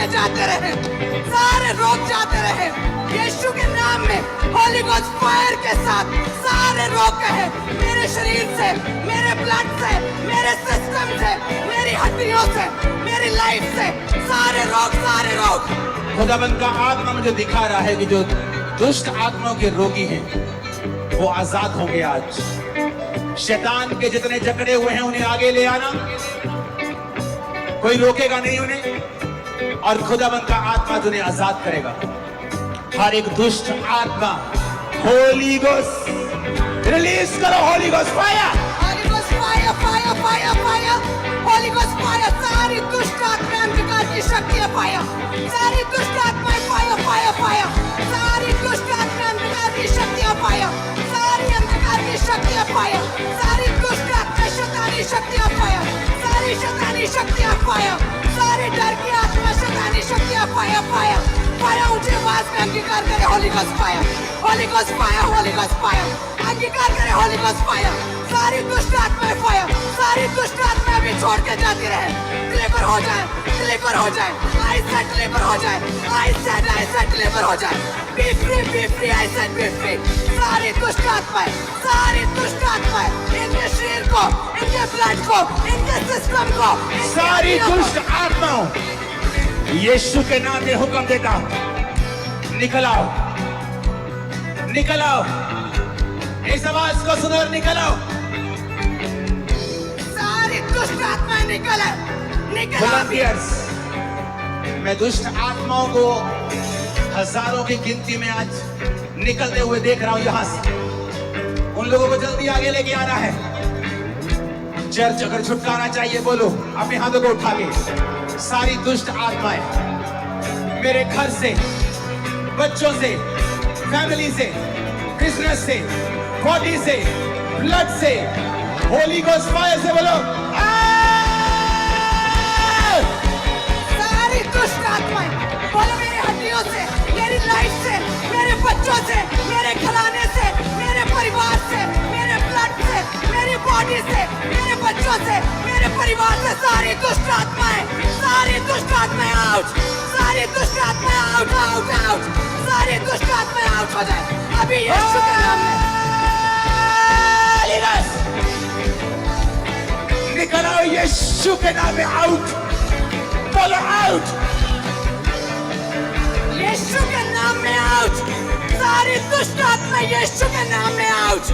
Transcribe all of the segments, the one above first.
के जाते रहे, सारे रोग जाते रहे। यीशु के नाम में होली गोस्ट फायर के साथ सारे रोग कहे मेरे शरीर से, मेरे ब्लड से, मेरे सिस्टम से, मेरी हड्डियों से, मेरी लाइफ से, सारे रोग। खुदाबंद का आत्मा मुझे दिखा रहा है कि जो दुष्ट आत्माओं के रोगी हैं वो आजाद होंगे। आज शैतान के जितने जकड़े हुए हैं उन्हें आगे ले आना, कोई रोकेगा नहीं उन्हें, और खुदाबंद का आत्मा उन्हें आजाद करेगा। हर एक दुष्ट आत्मा होली गोस्ट रिलीज करो, Holi ghost fire, Holi ghost fire, fire, fire, fire, Holi ghost fire. सारी दुष्ट आत्मा अंधकार की शक्तियां फायर, सारी दुष्ट आत्माएं फायर, फायर, फायर, सारी दुष्ट आत्मा अंधकार की शक्तियां फायर, सारी अंधकार की शक्तियां फायर, सारी दुष्ट आत्मा शैतानी शक्तियां फायर, सारी शैतानी शक्तियां फायर, सारी डर की आत्मा शैतानी शक्तियां फायर, फायर, फायर। ऊंची आवाज में अंगीकार करे Holi ghost fire, Holi ghost fire, Holi ghost fire, अंगीकार करे होली गोस्ट फायर। सारी दुष्ट आत्माएं फायर, सारी दुष्ट आत्माएं भी छोड़ के जाती रहे, डिलीवर हो जाए, डिलीवर हो जाए, आई सेड डिलीवर हो जाए, आई सेड डिलीवर हो जाए, B free, I said B free. सारी दुष्ट आत्माएं, सारी दुष्ट आत्माएं इनके शरीर को, इनके ब्लड को, इनके सिस्टम को, सारी दुष्ट आत्माओं यीशु के नाम में हुक्म देता हूं, निकल आओ, निकल आओ, इस आवाज को सुनो और निकल आओ। सारी दुष्ट आत्माएं निकल वॉलंटियर्स, मैं दुष्ट आत्माओं को हजारों की गिनती में आज निकलते हुए देख रहा हूं यहां से। उन लोगों को जल्दी आगे लेके आना है। चर्च अगर छुटकारा चाहिए बोलो अपने हाथों को उठा के। सारी दुष्ट आत्माएं मेरे घर से, बच्चों से, फैमिली से, बिजनेस से, बॉडी से, ब्लड से, होली गोस्ट फायर से बोलो सारी दुष्ट आत्माएं बोलो मेरी हड्डियों से, मेरी लाइफ से, मेरे बच्चों से, मेरे घराने से, मेरे परिवार से, मेरे ब्लड से, मेरी बॉडी से, मेरे बच्चों से, मेरे परिवार से, सारी दुष्ट आत्माएं, सारी दुष्ट आत्माएं आउट, सारी दुष्ट आत्माएं आउट, आउट, आउट, सारी दुष्ट आत्माएं आउट हो जाए अभी यीशु के नाम में। निकल आओ यीशु के नाम में, आउट, बोलो आउट, यीशु के नाम में आउट। सारी दुष्ट आत्मा यीशु के नाम में आउट,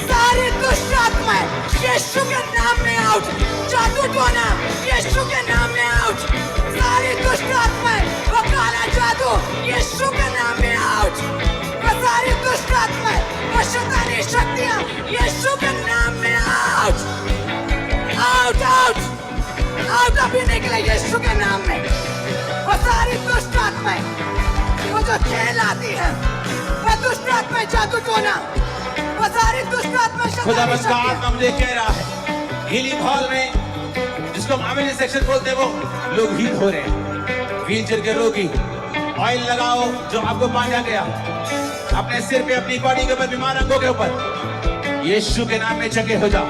सारी दुष्ट आत्मा यीशु के नाम में आउट। जादू टोना यीशु के नाम में आउट, सारी दुष्ट आत्मा वो काला जादू यीशु के नाम में आउट, वो सारी दुष्ट आत्मा वो शैतानी शक्तियां यीशु के नाम में आउट, आउट, आउट, आउट अभी निकले यीशु के नाम में। वो सारी दुष्ट आत्माएं वो जो खेल आती है, वो दुष्ट आत्माएं जादू टोना, वो सारी दुष्ट आत्माएं खुदाबंद का आत्मा मुझे कह रहा है हीलिंग हॉल में, जिसको हम एमएलए सेक्शन बोलते हैं, वो लोग हील हो रहे हैं। व्हीलचेयर के रोगी ऑयल लगाओ जो आपको बांधा गया, अपने सिर पे, अपनी बॉडी के ऊपर, बीमार अंगों के ऊपर, यीशु के नाम में चंगे हो जाओ।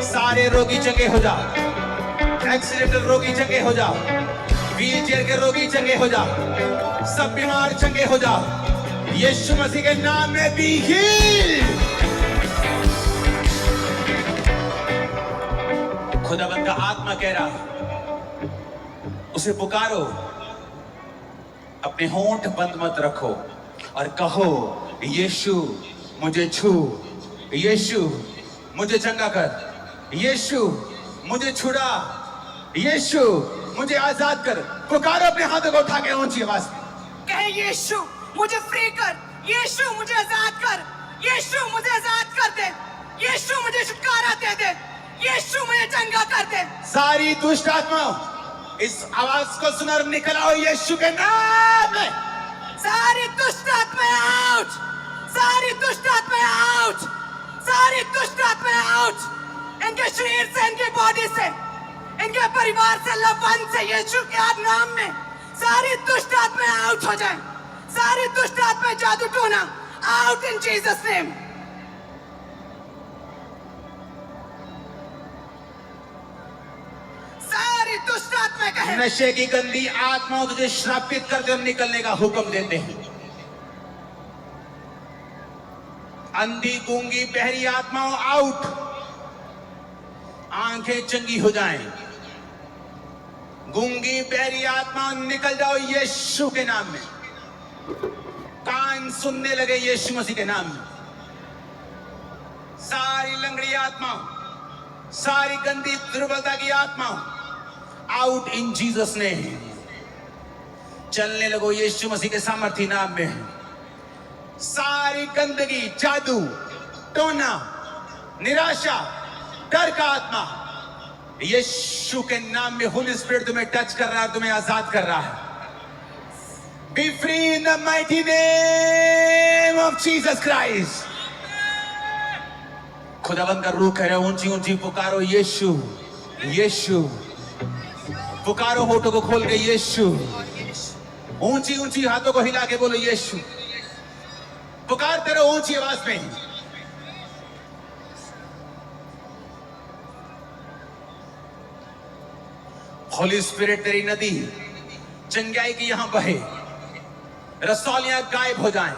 सारे रोगी चंगे हो जाओ, एक्सीडेंटल रोगी चंगे हो जाओ, व्हीलचेयर के रोगी चंगे हो जाओ, सब बीमार चंगे हो जाओ यीशु मसीह के नाम में। Be healed. खुदाबंद का आत्मा कह रहा है उसे पुकारो, अपने होंठ बंद मत रखो और कहो यीशु मुझे छू, यीशु मुझे चंगा कर, यीशु मुझे छुड़ा, यीशु मुझे आजाद कर। पुकारो अपने हाथों को उठा के ऊंची आवाज में, कहे यीशु मुझे फ्री कर, यीशु मुझे आजाद कर, यीशु मुझे आजाद कर दे, यीशु मुझे छुटकारा दे दे, यीशु मुझे चंगा कर दे। सारी दुष्ट आत्माओं इस आवाज को सुनकर निकल आओ यीशु के नाम में। सारी दुष्ट आत्माएं आउट, सारी दुष्ट आत्माएं आउट, सारी दुष्ट आत्माएं आउट, इनके शरीर से, इनकी बॉडी से, इनके परिवार से, लवन से, यीशु के नाम में सारी दुष्ट आत्माएं आउट हो जाएं, सारी दुष्ट आत्माएं जादू टोना आउट इन जीसस नेम। सारी दुष्ट दुष्ट आत्मा कहे नशे की गंदी आत्माओं तुझे श्रापित करते और निकलने का हुक्म देते हैं। अंधी गूंगी बहरी आत्माओं आउट, आंखें चंगी हो जाएं। गूंगी बहरी आत्माओं निकल जाओ यीशु के नाम में। कान सुनने लगे यीशु मसीह के नाम में। सारी लंगड़ी आत्माओं, सारी गंदी दुर्बलता की आत्माओं आउट इन जीसस ने। चलने लगो यीशु मसीह के सामर्थी नाम में। सारी गंदगी, जादू, टोना, निराशा, डर का आत्मा यीशु के नाम में होली स्पिरिट तुम्हें टच कर रहा है, तुम्हें आजाद कर रहा है। B free in the mighty name of Jesus Christ. खुदावंद का रूह कह रहे हो, ऊंची ऊंची पुकारो यीशु यीशु। पुकारो होठों को खोल के यीशु। ऊंची ऊंची हाथों को हिला के बोलो यीशु। पुकारते रहो ऊंची आवाज में। होली स्पिरिट तेरी नदी चंगाई की यहां बहे, रसौलियां गायब हो जाएं।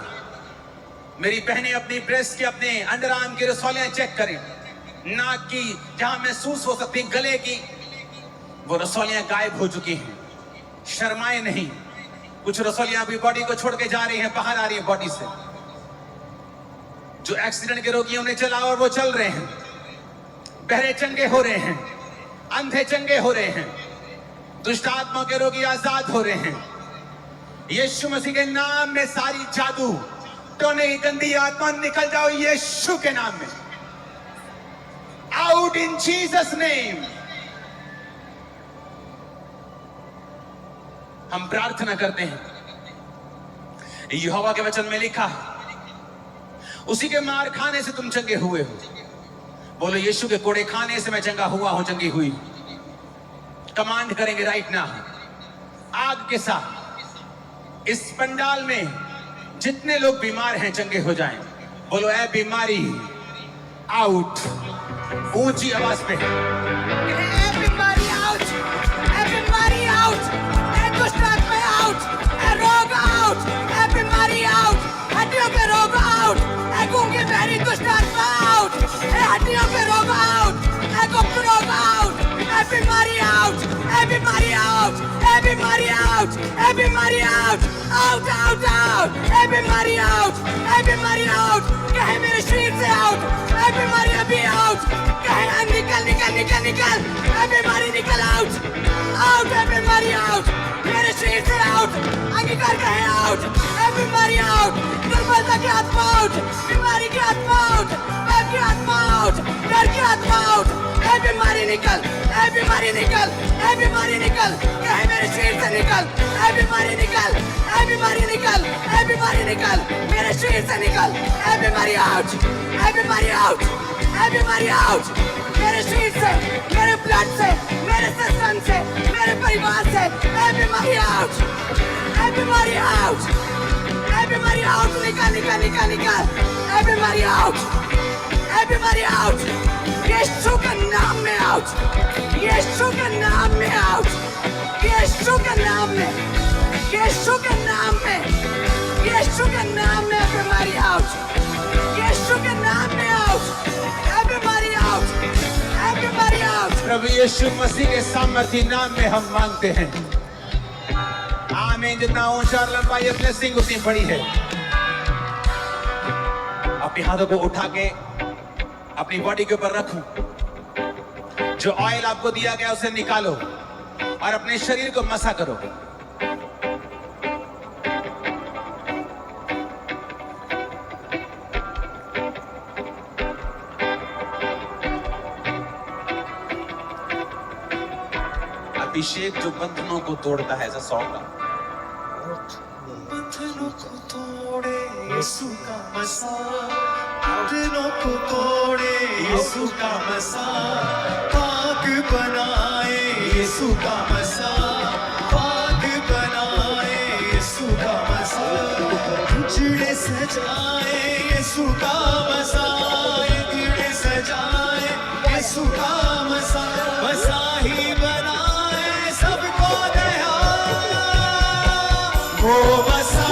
मेरी बहनें अपनी ब्रेस्ट की, अपने अंडर आर्म की रसौलियां चेक करें। नाक की जहां महसूस हो सकती, गले की, वो रसौलियां गायब हो चुकी हैं। शर्माए नहीं। कुछ रसौलियां भी बॉडी को छोड़ के जा रही हैं, बाहर आ रही है बॉडी से। जो एक्सीडेंट के रोगी उन्हें चला और वो चल रहे हैं। बहरे चंगे हो रहे हैं, अंधे चंगे हो रहे हैं, दुष्ट आत्मा के रोगी आजाद हो रहे हैं। यीशु मसीह के नाम में सारी जादू, टोने की गंदी आत्मा निकल जाओ यीशु के नाम में। Out in Jesus name. हम प्रार्थना करते हैं, यहोवा के वचन में लिखा, उसी के मार खाने से तुम चंगे हुए हो। बोलो यीशु के कोड़े खाने से मैं चंगा हुआ हूं, चंगी हुई। कमांड करेंगे राइट ना, आग के साथ इस पंडाल में जितने लोग बीमार हैं चंगे हो जाएं। बोलो ऐ बीमारी आउट, ऊंची आवाज पे। ए बीमारी आउट, ए बीमारी आउट, ए दुष्ट आत्मा आउट, ए रोग आउट, ए बीमारी आउट, हड्डियों के रोग आउट, ए गूंगी बहरी दुष्ट आत्मा आउट, ए हड्डियों के रोग आउट, ए गुप्त रोग आउट, ए बीमारी आउट, ए बीमारी आउट, ए बीमारी आउट, ए बीमारी आउट, आउट आउट आउट, ए बीमारी आउट, ए बीमारी आउट, कहे मेरे शरीर से आउट, ए बीमारी अभी आउट, कहे निकल निकल निकल निकल, ए बीमारी निकल आउट, आउट ए बीमारी आउट, मेरे शरीर से आउट, अंगीकार कहे आउट, ए बीमारी आउट, दुर्बलता की आत्मा आउट, बीमारी की आत्मा आउट, भय की आत्मा आउट, डर की आत्मा आउट, ए बीमारी निकल, ए बीमारी निकल, ए बीमारी निकल, कहे मेरे शरीर से निकल, ए बीमारी निकल, ए बीमारी निकल, ए बीमारी निकल, मेरे शरीर से निकल, ए बीमारी आउट, ए बीमारी आउट, ए बीमारी आउट, मेरे शरीर से, मेरे ब्लड से, मेरे सिस्टम से, मेरे परिवार से, ए बीमारी आउट, ए बीमारी आउट, ए बीमारी आउट, निकल निकल निकल निकल, ए बीमारी आउट, ए बीमारी आउट, यीशु के नाम में आउट, यीशु के नाम में आउट, यीशु के नाम में, यीशु के नाम में, यीशु के नाम में बीमारी आउट, यीशु के नाम में आउट, ए बीमारी आउट, ए बीमारी आउट। प्रभु यीशु मसीह के सामर्थी नाम में हम मांगते हैं, आमीन। जितना ऊंचा और लंबा ये ब्लेसिंग उतनी बड़ी है। अपने हाथों को उठा के अपनी बॉडी के ऊपर रखो। जो ऑयल आपको दिया गया उसे निकालो और अपने शरीर को मसा करो। अभिषेक जो बंधनों को तोड़ता है, ऐसा सॉन्ग है। बंधनों को तोड़े यीशु का मसा, बंधनों को तोड़े यीशु का मसा, पाक बनाए यीशु का मसा, पाक बनाए यीशु का मसा, उजड़े सजाए यीशु का मसा, उजड़े सजाए यीशु का मसा, मसा ही बनाए वो मसा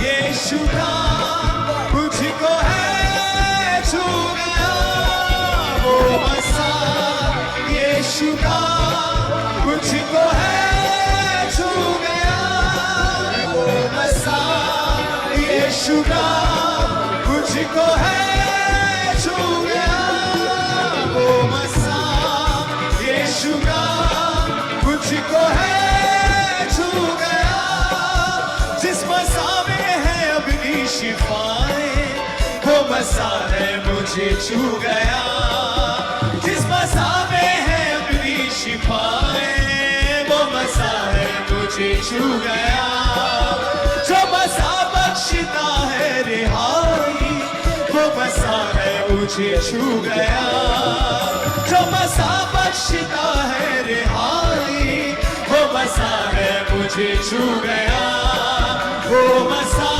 यीशु का मुझको है छू गया, वो मसा यीशु का मुझको है छू गया, वो मसा यीशु का मुझको है छू गया, वो मसा यीशु का मुझको है छू गया। जिस मसा में है अपनी शिफाएं, वो मसा है मुझे छू गया। जिस मसा में है अपनी शिफाएं, वो मसा है मुझे छू गया। जो मसा बख्शता है रिहाई, वो मसा है मुझे छू गया। जो मसा बख्शता है रिहाई, वो मसा है मुझे छू गया। वो मसा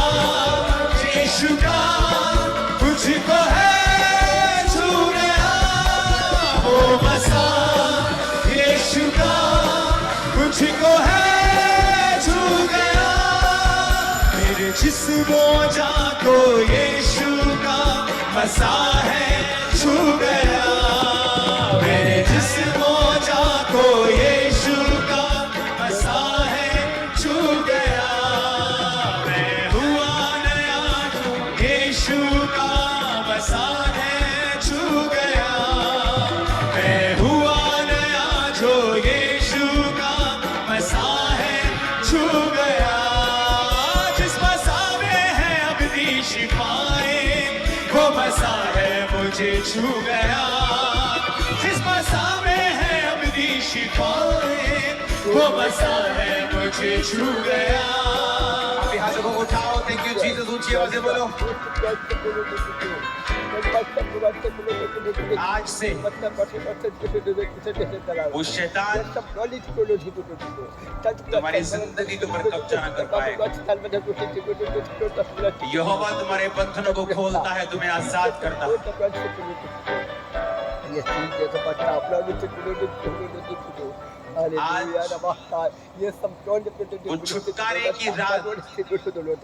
यीशु का मुझको है छू गया, वो मसा यीशु का मुझको है छू गया। मेरे जिस्मों जा को यीशु का मसा है छू गया, मेरे जिस्मों जा को यीशु का मसा है छू गया। मैं हुआ नया यीशु का मसा है छू गया, मैं हुआ नया जो यीशु का मसा है छू गया। जिस मसा में है अपनी शिफाएं, वो मसा है मुझे छू गया। जिस मसा में है अपनी शिफाएं, वो मसा है मुझे छू गया। अभी हाथों को उठाओ, थैंक यू जीसस, ऊंची आवाज से बोलो। आज से वो शैतान तुम्हारी जिंदगी के ऊपर कब्जा न कर पाएगा। यहोवा तुम्हारे बंधनों को खोलता है, तुम्हें आजाद करता है। वो छुटकारे की रात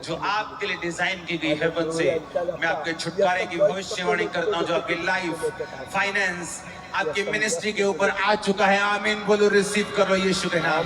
जो आपके लिए डिजाइन की गई हेवन से, मैं आपके छुटकारे की भविष्यवाणी करता हूँ। जो आपकी लाइफ, फाइनेंस, आपकी मिनिस्ट्री के ऊपर आ चुका है। आमीन बोलो, रिसीव करो यीशु के नाम।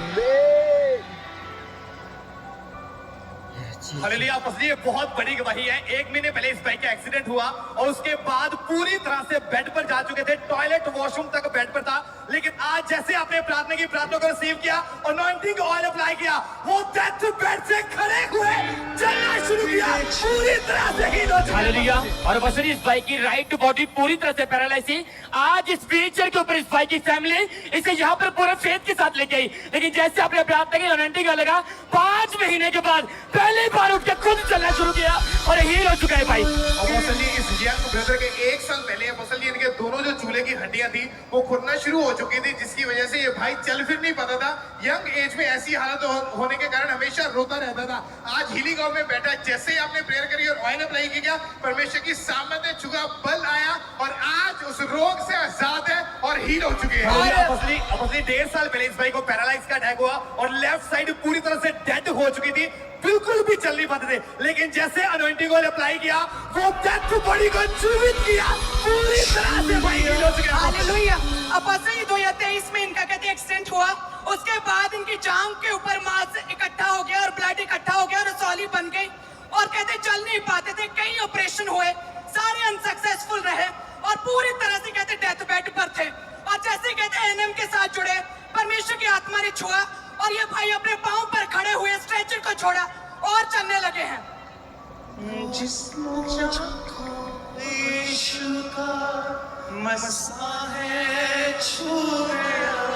हालेलुया। ये बहुत बड़ी गवाही है। 1 महीने पहले इस बाइक का एक्सीडेंट हुआ और उसके बाद पूरी तरह से बेड पर जा चुके थे, टॉयलेट वॉशरूम तक बेड पर था। लेकिन आज जैसे आपने प्रार्थना को रिसीव किया और अनॉइंटिंग ऑयल अप्लाई किया, वो डेथ बेड से खड़े हुए चलना शुरू किया, पूरी तरह से हील हो चुके। हालेलुया। और बस इस बाइक की राइट बॉडी पूरी तरह से पैरालाइज थी। आज इस व्हीलचेयर के ऊपर इस बाइक की फैमिली इसे यहाँ पर पूरे फेथ के साथ ले गई। लेकिन जैसे आपने प्रार्थना की, अनॉइंटिंग ऑयल लगा, 5 महीने के बाद पहली बार उठ के खुद चलना शुरू किया और हील हो चुका है भाई। अपोस्टल इस यंग ब्रदर के 1 साल पहले अपोस्टल इनके दोनों जो चूल्हे की हड्डियां थी वो खुरना शुरू हो चुकी थी, जिसकी वजह से ये भाई चल फिर नहीं पाता था। यंग एज में ऐसी हालत होने के कारण हमेशा रोता रहता था। आज हीलिंग हाउस में बैठा, जैसे ही आपने प्रेयर करी और ऑयल अप्लाई किया, परमेश्वर की सामर्थ ने छुआ, बल आया और आज उस रोग से आजाद है और हील हो चुके हैं। अपोस्टल 1.5 साल पहले इस भाई को पैरालाइज का अटैक हुआ और लेफ्ट साइड पूरी तरह से डेड हो चुकी थी, बिल्कुल भी चल नहीं पाते थे। लेकिन जैसे अनॉइंटिंग ऑयल अप्लाई किया, वो डेथ बॉडी को जीवित किया, पूरी तरह से भाई हील हो चुके हैं। हालेलुया। अपोस्टल 2023 में इनका कहते एक्सीडेंट हुआ, उसके बाद इनकी जांघ के ऊपर मांस इकट्ठा हो गया और ब्लड इकट्ठा हो गया और सॉली बन गई और कहते चल नहीं पाते थे। कई ऑपरेशन हुए, सारे अनसक्सेसफुल रहे और पूरी तरह से कहते डेथ बेड पर थे। और जैसे कहते एनएम के साथ जुड़े, परमेश्वर की आत्मा ने छुआ और ये भाई अपने पांव पर खड़े हुए स्ट्रेचर को छोड़ा और चलने लगे हैं।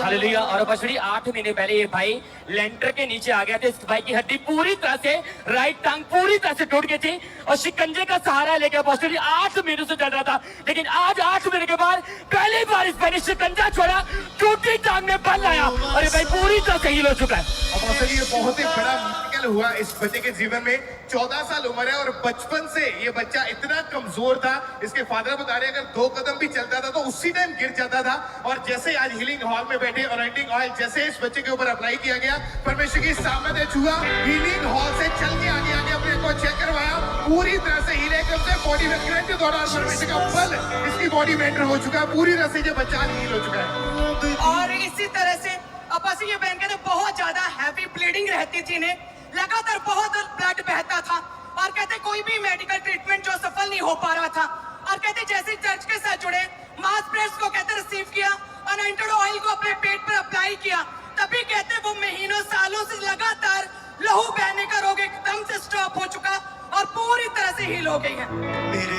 हालेलुया। और बसड़ी 8 महीने पहले ये भाई लेंटर के नीचे आ गया था। इस भाई की हड्डी पूरी तरह से, राइट टांग पूरी तरह से टूट गई थी और शिकंजे का सहारा लेकर बसड़ी 8 महीनों से चल रहा था। लेकिन आज 8 महीने के बाद पहली बार इस भाई ने शिकंजा छोड़ा, टूटी टांग में बल आया और ये भाई पूरी तरह से हील हो चुका है। अपोस्टल ये बहुत ही बड़ा साल हुआ इस बच्चे के जीवन में, 14 साल उम्र है और बचपन से ये बच्चा इतना कमजोर था, इसके फादर बता रहे अगर 2 कदम भी चलता था तो उसी टाइम गिर जाता था। और जैसे आज हीलिंग हॉल में बैठे अनॉइंटिंग ऑयल जैसे इस बच्चे के ऊपर अप्लाई किया गया, परमेश्वर की सामर्थ्य छुआ, हीलिंग हॉल से चल के आगे अपने को चेक करवाया, पूरी तरह से हील एकदम से बॉडी में करंट के दौरान परमेश्वर का बल इसकी बॉडी में एंटर हो चुका है, पूरी तरह से ये बच्चा हील हो चुका है। और इसी तरह से अपासी ये बहन कहते बहुत ज्यादा हैवी ब्लीडिंग रहती थी इन्हें, लगातार बहुत ब्लड बहता था और कहते कोई भी मेडिकल ट्रीटमेंट जो सफल नहीं हो पा रहा था। और कहते जैसे चर्च के साथ जुड़े, मास प्रेयर्स को कहते रिसीव किया, अनॉइंटेड ऑयल को अपने पेट पर अप्लाई किया, तभी कहते वो महीनों सालों से लगातार लहू बहने का रोग एकदम से स्टॉप हो चुका और पूरी तरह से हील हो गई है।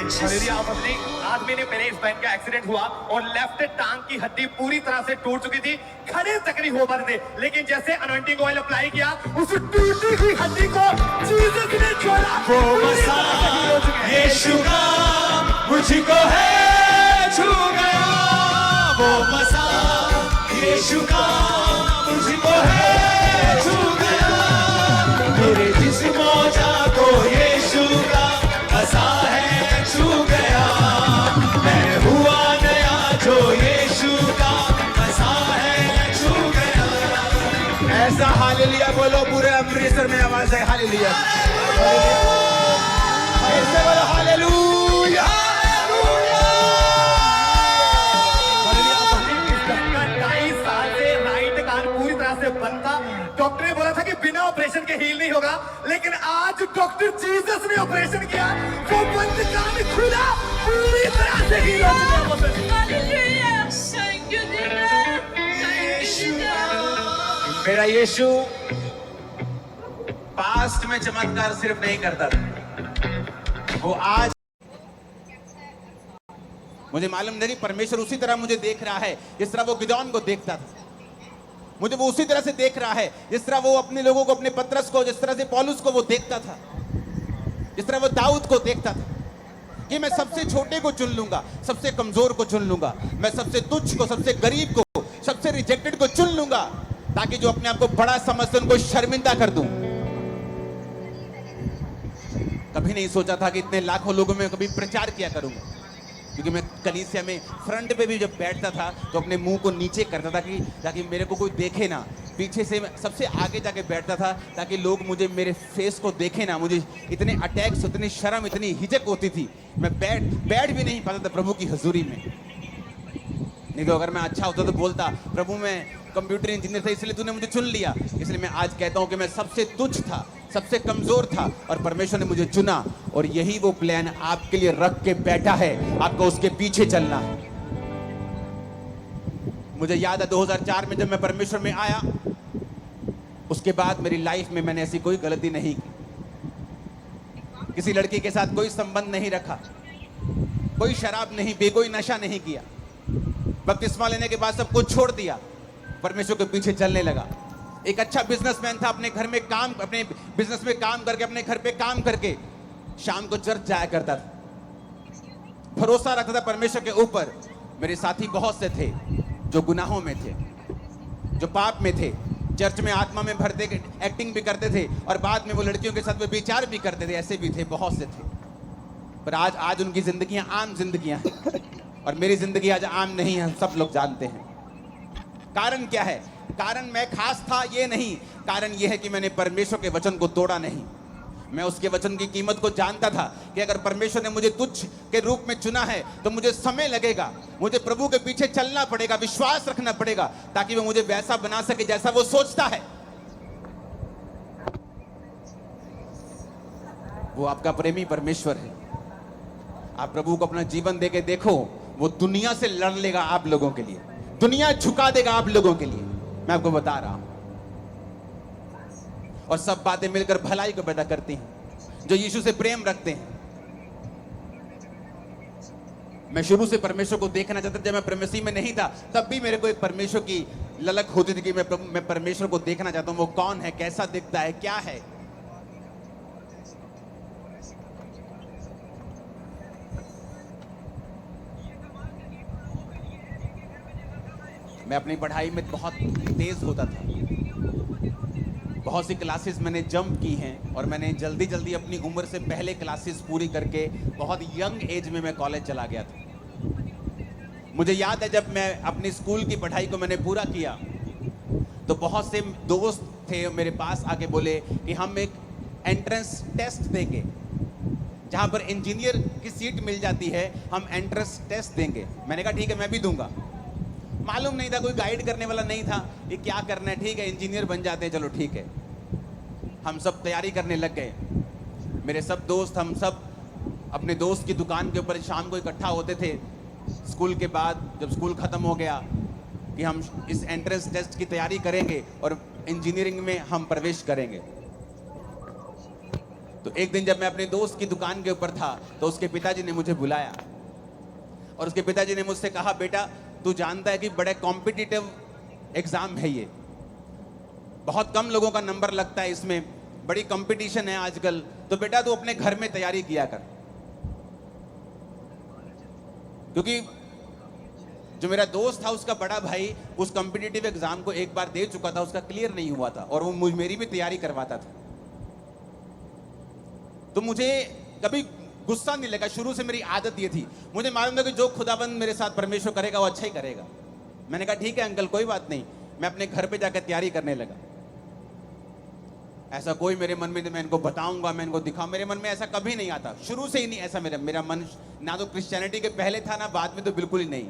हालेलुया। आप अपनी आज महीने पहले इस बहन का एक्सीडेंट हुआ और लेफ्ट टांग की हड्डी पूरी तरह से टूट चुकी थी, खड़े तक नहीं हो पा रहे थे, लेकिन जैसे अनॉइंटिंग ऑयल अप्लाई किया उस टूटी हुई हड्डी को जीसस ने छोड़ा। वो मसा यीशु का मुझको है छू गया, वो मसा यीशु का मुझको है छू गया, मेरे जिस्मों को यीशु का मसा है छू गया, मैं हुआ नया जो यीशु का मसा है छू गया। ऐसा हालेलुया बोलो पूरे अमृतसर में आवाज है हालेलुया। ऐसे बोलो हालेलुया। 22 साल से राइट कान पूरी तरह से बंद था, डॉक्टर ने बोला था कि बिना ऑपरेशन के हील नहीं होगा, लेकिन आज डॉक्टर जीसस ने ऑपरेशन किया, वो बंद कान खुला, पूरी तरह से हील हो चुका है। मेरा यीशु पास्ट में चमत्कार सिर्फ नहीं करता था, वो आज मुझे मालूम नहीं, परमेश्वर उसी तरह मुझे देख रहा है जिस तरह वो गिदोन को देखता था। मुझे वो उसी तरह से देख रहा है जिस तरह वो अपने लोगों को, अपने पतरस को, जिस तरह से पौलुस को वो देखता था, जिस तरह वो दाऊद को देखता था कि मैं सबसे छोटे को चुन लूंगा, सबसे कमजोर को चुन लूंगा, मैं सबसे तुच्छ को, सबसे गरीब को, सबसे रिजेक्टेड को चुन लूंगा, ताकि जो अपने आप को बड़ा समझते उनको शर्मिंदा कर दूं। कभी नहीं सोचा था कि इतने लाखों लोगों में कभी प्रचार किया करूंगा, क्योंकि मैं कलीसिया में फ्रंट पे भी जब बैठता था तो अपने मुंह को नीचे करता था कि ताकि मेरे को कोई देखे ना, पीछे से मैं सबसे आगे जाके बैठता था ताकि लोग मुझे, मेरे फेस को देखे ना। मुझे इतने अटैक्स, इतनी शर्म, इतनी हिचक होती थी, मैं बैठ भी नहीं पाता था प्रभु की हजूरी में। नहीं तो अगर मैं अच्छा होता तो बोलता, प्रभु मैं कंप्यूटर इंजीनियर था इसलिए तूने मुझे चुन लिया। इसलिए मैं आज कहता हूं कि मैं सबसे तुच्छ था, सबसे कमजोर था और परमेश्वर ने मुझे चुना, और यही वो प्लान आपके लिए रख के बैठा है, आपको उसके पीछे चलना है। मुझे याद है 2004 में जब मैं परमेश्वर में आया, उसके बाद मेरी लाइफ में मैंने ऐसी कोई गलती नहीं की, किसी लड़की के साथ कोई संबंध नहीं रखा, कोई शराब नहीं पी, कोई नशा नहीं किया। बपतिस्मा लेने के बाद सब कुछ छोड़ दिया, परमेश्वर के पीछे चलने लगा। एक अच्छा बिजनेसमैन था, अपने घर में काम, अपने बिजनेस में काम करके, अपने घर पे काम करके शाम को चर्च जाया करता था, भरोसा रखता था परमेश्वर के ऊपर। मेरे साथी बहुत से थे जो गुनाहों में थे, जो पाप में थे, चर्च में आत्मा में भरते, एक्टिंग भी करते थे और बाद में वो लड़कियों के साथ विचार भी करते थे, ऐसे भी थे, बहुत से थे। पर आज उनकी जिंदगियां आम जिंदगियां हैं और मेरी जिंदगी आज आम नहीं है, सब लोग जानते हैं। कारण क्या है? कारण मैं खास था ये नहीं, कारण ये है कि मैंने परमेश्वर के वचन को तोड़ा नहीं। मैं उसके वचन की कीमत को जानता था कि अगर परमेश्वर ने मुझे तुच्छ के रूप में चुना है तो मुझे समय लगेगा, मुझे प्रभु के पीछे चलना पड़ेगा, विश्वास रखना पड़ेगा, ताकि वो मुझे वैसा बना सके जैसा वो सोचता है। वो आपका प्रेमी परमेश्वर है। आप प्रभु को अपना जीवन देके देखो, वो दुनिया से लड़ लेगा आप लोगों के लिए, दुनिया झुका देगा आप लोगों के लिए, मैं आपको बता रहा हूं। और सब बातें मिलकर भलाई को पैदा करती हैं जो यीशु से प्रेम रखते हैं। मैं शुरू से परमेश्वर को देखना चाहता था, जब मैं परमेश्वर में नहीं था तब भी मेरे को एक परमेश्वर की ललक होती थी कि मैं परमेश्वर को देखना चाहता हूं, वो कौन है, कैसा दिखता है, क्या है। मैं अपनी पढ़ाई में बहुत तेज होता था, बहुत सी क्लासेस मैंने जंप की हैं और मैंने जल्दी जल्दी अपनी उम्र से पहले क्लासेस पूरी करके बहुत यंग एज में मैं कॉलेज चला गया था। मुझे याद है जब मैं अपनी स्कूल की पढ़ाई को मैंने पूरा किया तो बहुत से दोस्त थे मेरे पास आके बोले कि हम एक एंट्रेंस टेस्ट देंगे, जहाँ पर इंजीनियर की सीट मिल जाती है हम एंट्रेंस टेस्ट देंगे। मैंने कहा ठीक है मैं भी दूंगा। मालूम नहीं था, कोई गाइड करने वाला नहीं था, ये क्या करना है, ठीक है इंजीनियर बन जाते हैं, चलो ठीक है। हम सब तैयारी करने लग गए, मेरे सब दोस्त, हम सब अपने दोस्त की दुकान के ऊपर शाम को इकट्ठा होते थे स्कूल के बाद, जब स्कूल ख़त्म हो गया, कि हम इस एंट्रेंस टेस्ट की तैयारी करेंगे और इंजीनियरिंग में हम प्रवेश करेंगे। तो एक दिन जब मैं अपने दोस्त की दुकान के ऊपर था तो उसके पिताजी ने मुझे बुलाया और उसके पिताजी ने मुझसे कहा, बेटा तू जानता है कि बड़े कॉम्पिटिटिव एग्जाम है ये, बहुत कम लोगों का नंबर लगता है इसमें, बड़ी कंपटीशन है आजकल, तो बेटा तू अपने घर में तैयारी किया कर। क्योंकि जो मेरा दोस्त था उसका बड़ा भाई उस कॉम्पिटिटिव एग्जाम को एक बार दे चुका था, उसका क्लियर नहीं हुआ था और वो मेरी भी तैयारी करवाता था। तो मुझे कभी गुस्सा नहीं लगा, शुरू से मेरी आदत ये थी, मुझे मालूम था कि जो खुदाबंद मेरे साथ परमेश्वर करेगा वो अच्छा ही करेगा। मैंने कहा ठीक है अंकल कोई बात नहीं, मैं अपने घर पे जाकर तैयारी करने लगा। ऐसा कोई मेरे मन में मैं इनको बताऊंगा, मैं इनको दिखाऊं, मेरे मन में ऐसा कभी नहीं आता, शुरू से ही नहीं ऐसा मेरा मन, ना तो क्रिश्चियनिटी के पहले था ना बाद में, तो बिल्कुल ही नहीं।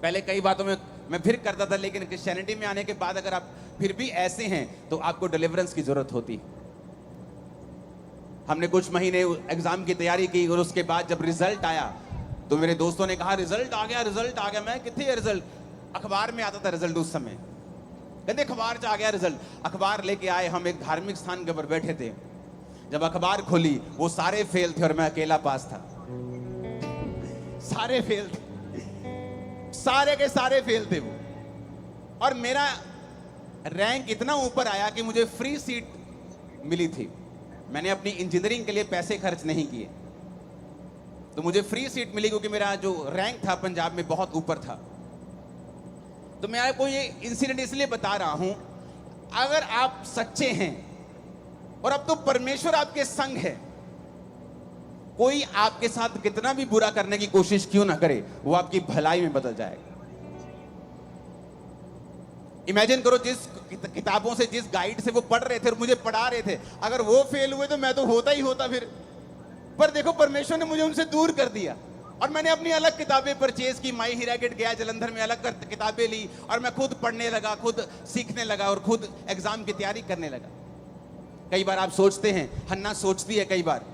पहले कई बातों में मैं फिर करता था, लेकिन क्रिश्चियनिटी में आने के बाद अगर आप फिर भी ऐसे हैं तो आपको डिलीवरेंस की जरूरत होती है। हमने कुछ महीने एग्जाम की तैयारी की और उसके बाद जब रिजल्ट आया तो मेरे दोस्तों ने कहा रिजल्ट आ गया, रिजल्ट आ गया। मैं कितने है रिजल्ट? अखबार में आता था रिजल्ट उस समय, कहते अखबार से आ गया रिजल्ट। अखबार लेके आए, हम एक धार्मिक स्थान के ऊपर बैठे थे, जब अखबार खोली वो सारे फेल थे और मैं अकेला पास था। सारे फेल थे, सारे के सारे फेल थे वो, और मेरा रैंक इतना ऊपर आया कि मुझे फ्री सीट मिली थी। मैंने अपनी इंजीनियरिंग के लिए पैसे खर्च नहीं किए, तो मुझे फ्री सीट मिली क्योंकि मेरा जो रैंक था पंजाब में बहुत ऊपर था। तो मैं आपको ये इंसिडेंट इसलिए बता रहा हूं, अगर आप सच्चे हैं और अब तो परमेश्वर आपके संग है, कोई आपके साथ कितना भी बुरा करने की कोशिश क्यों ना करे, वो आपकी भलाई में बदल जाएगा। इमेजिन करो जिस किताबों से, जिस गाइड से वो पढ़ रहे थे और मुझे पढ़ा रहे थे, अगर वो फेल हुए तो मैं तो होता ही होता फिर। पर देखो परमेश्वर ने मुझे उनसे दूर कर दिया और मैंने अपनी अलग किताबें परचेज की। माई हीरा गेट गया जलंधर में, अलग किताबें ली और मैं खुद पढ़ने लगा, खुद सीखने लगा और खुद एग्जाम की तैयारी करने लगा। कई बार आप सोचते हैं, हन्ना सोचती है कई बार,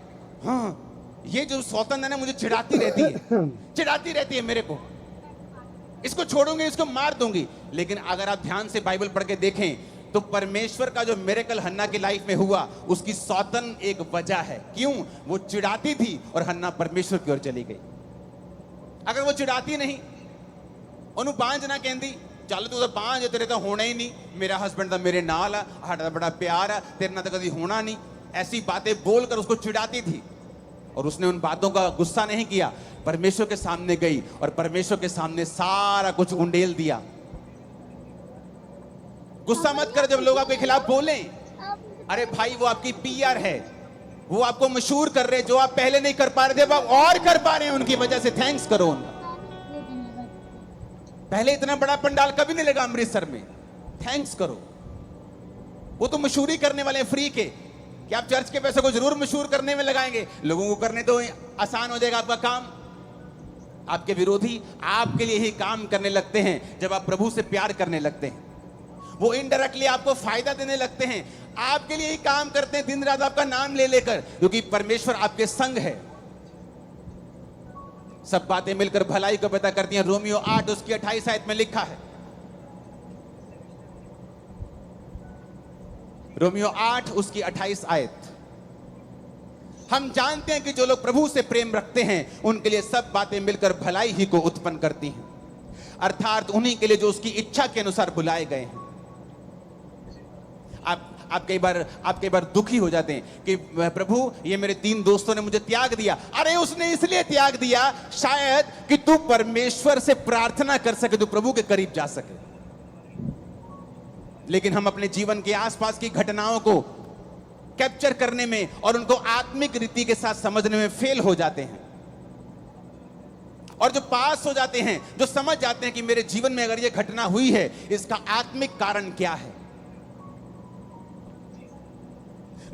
हाँ ये जो सौतन है ना मुझे चिढ़ाती रहती है, चिढ़ाती रहती है मेरे को, इसको छोड़ूंगी, इसको मार दूंगी। लेकिन अगर आप ध्यान से बाइबल पढ़ के देखें तो परमेश्वर का जो मिरेकल हन्ना की लाइफ में हुआ, उसकी सौतन एक वजह है। क्यों? वो चिढ़ाती थी और हन्ना परमेश्वर की ओर चली गई। अगर वो चिढ़ाती नहीं, ओनू बांझ ना कहती चल तू तो बांझ है, तेरे तो होना ही नहीं, मेरा हस्बैंड तो मेरे नाल है, साडा बड़ा प्यार है, तेरे ना तो कभी होना नहीं, ऐसी बातें बोलकर उसको चिढ़ाती थी। और उसने उन बातों का गुस्सा नहीं किया, परमेश्वर के सामने गई और परमेश्वर के सामने सारा कुछ उंडेल दिया। गुस्सा मत कर जब लोग आपके खिलाफ बोले, अरे भाई वो आपकी पीआर है, वो आपको मशहूर कर रहे, जो आप पहले नहीं कर पा रहे थे अब आप और कर पा रहे हैं, उनकी वजह से थैंक्स करो उनका। पहले इतना बड़ा पंडाल कभी नहीं लगा अमृतसर में, थैंक्स करो। वो तो मशहूरी करने वाले हैं फ्री के, कि आप चर्च के पैसे को जरूर मशहूर करने में लगाएंगे, लोगों को करने तो आसान हो जाएगा आपका काम। आपके विरोधी आपके लिए ही काम करने लगते हैं जब आप प्रभु से प्यार करने लगते हैं। वो इनडायरेक्टली आपको फायदा देने लगते हैं, आपके लिए ही काम करते हैं दिन रात आपका नाम ले लेकर, क्योंकि परमेश्वर आपके संग है। सब बातें मिलकर भलाई को पैदा करती हैं। रोमियो 8 उसकी 28 आयत में लिखा है, रोमियो 8 उसकी 28 आयत, हम जानते हैं कि जो लोग प्रभु से प्रेम रखते हैं उनके लिए सब बातें मिलकर भलाई ही को उत्पन्न करती हैं, अर्थात उन्हीं के लिए जो उसकी इच्छा के अनुसार बुलाए गए हैं। आप कई बार दुखी हो जाते हैं कि प्रभु ये मेरे 3 दोस्तों ने मुझे त्याग दिया। अरे उसने इसलिए त्याग दिया शायद कि तू परमेश्वर से प्रार्थना कर सके, तू प्रभु के करीब जा सके। लेकिन हम अपने जीवन के आसपास की घटनाओं को कैप्चर करने में और उनको आत्मिक रीति के साथ समझने में फेल हो जाते हैं। और जो पास हो जाते हैं, जो समझ जाते हैं कि मेरे जीवन में अगर यह घटना हुई है, इसका आत्मिक कारण क्या है।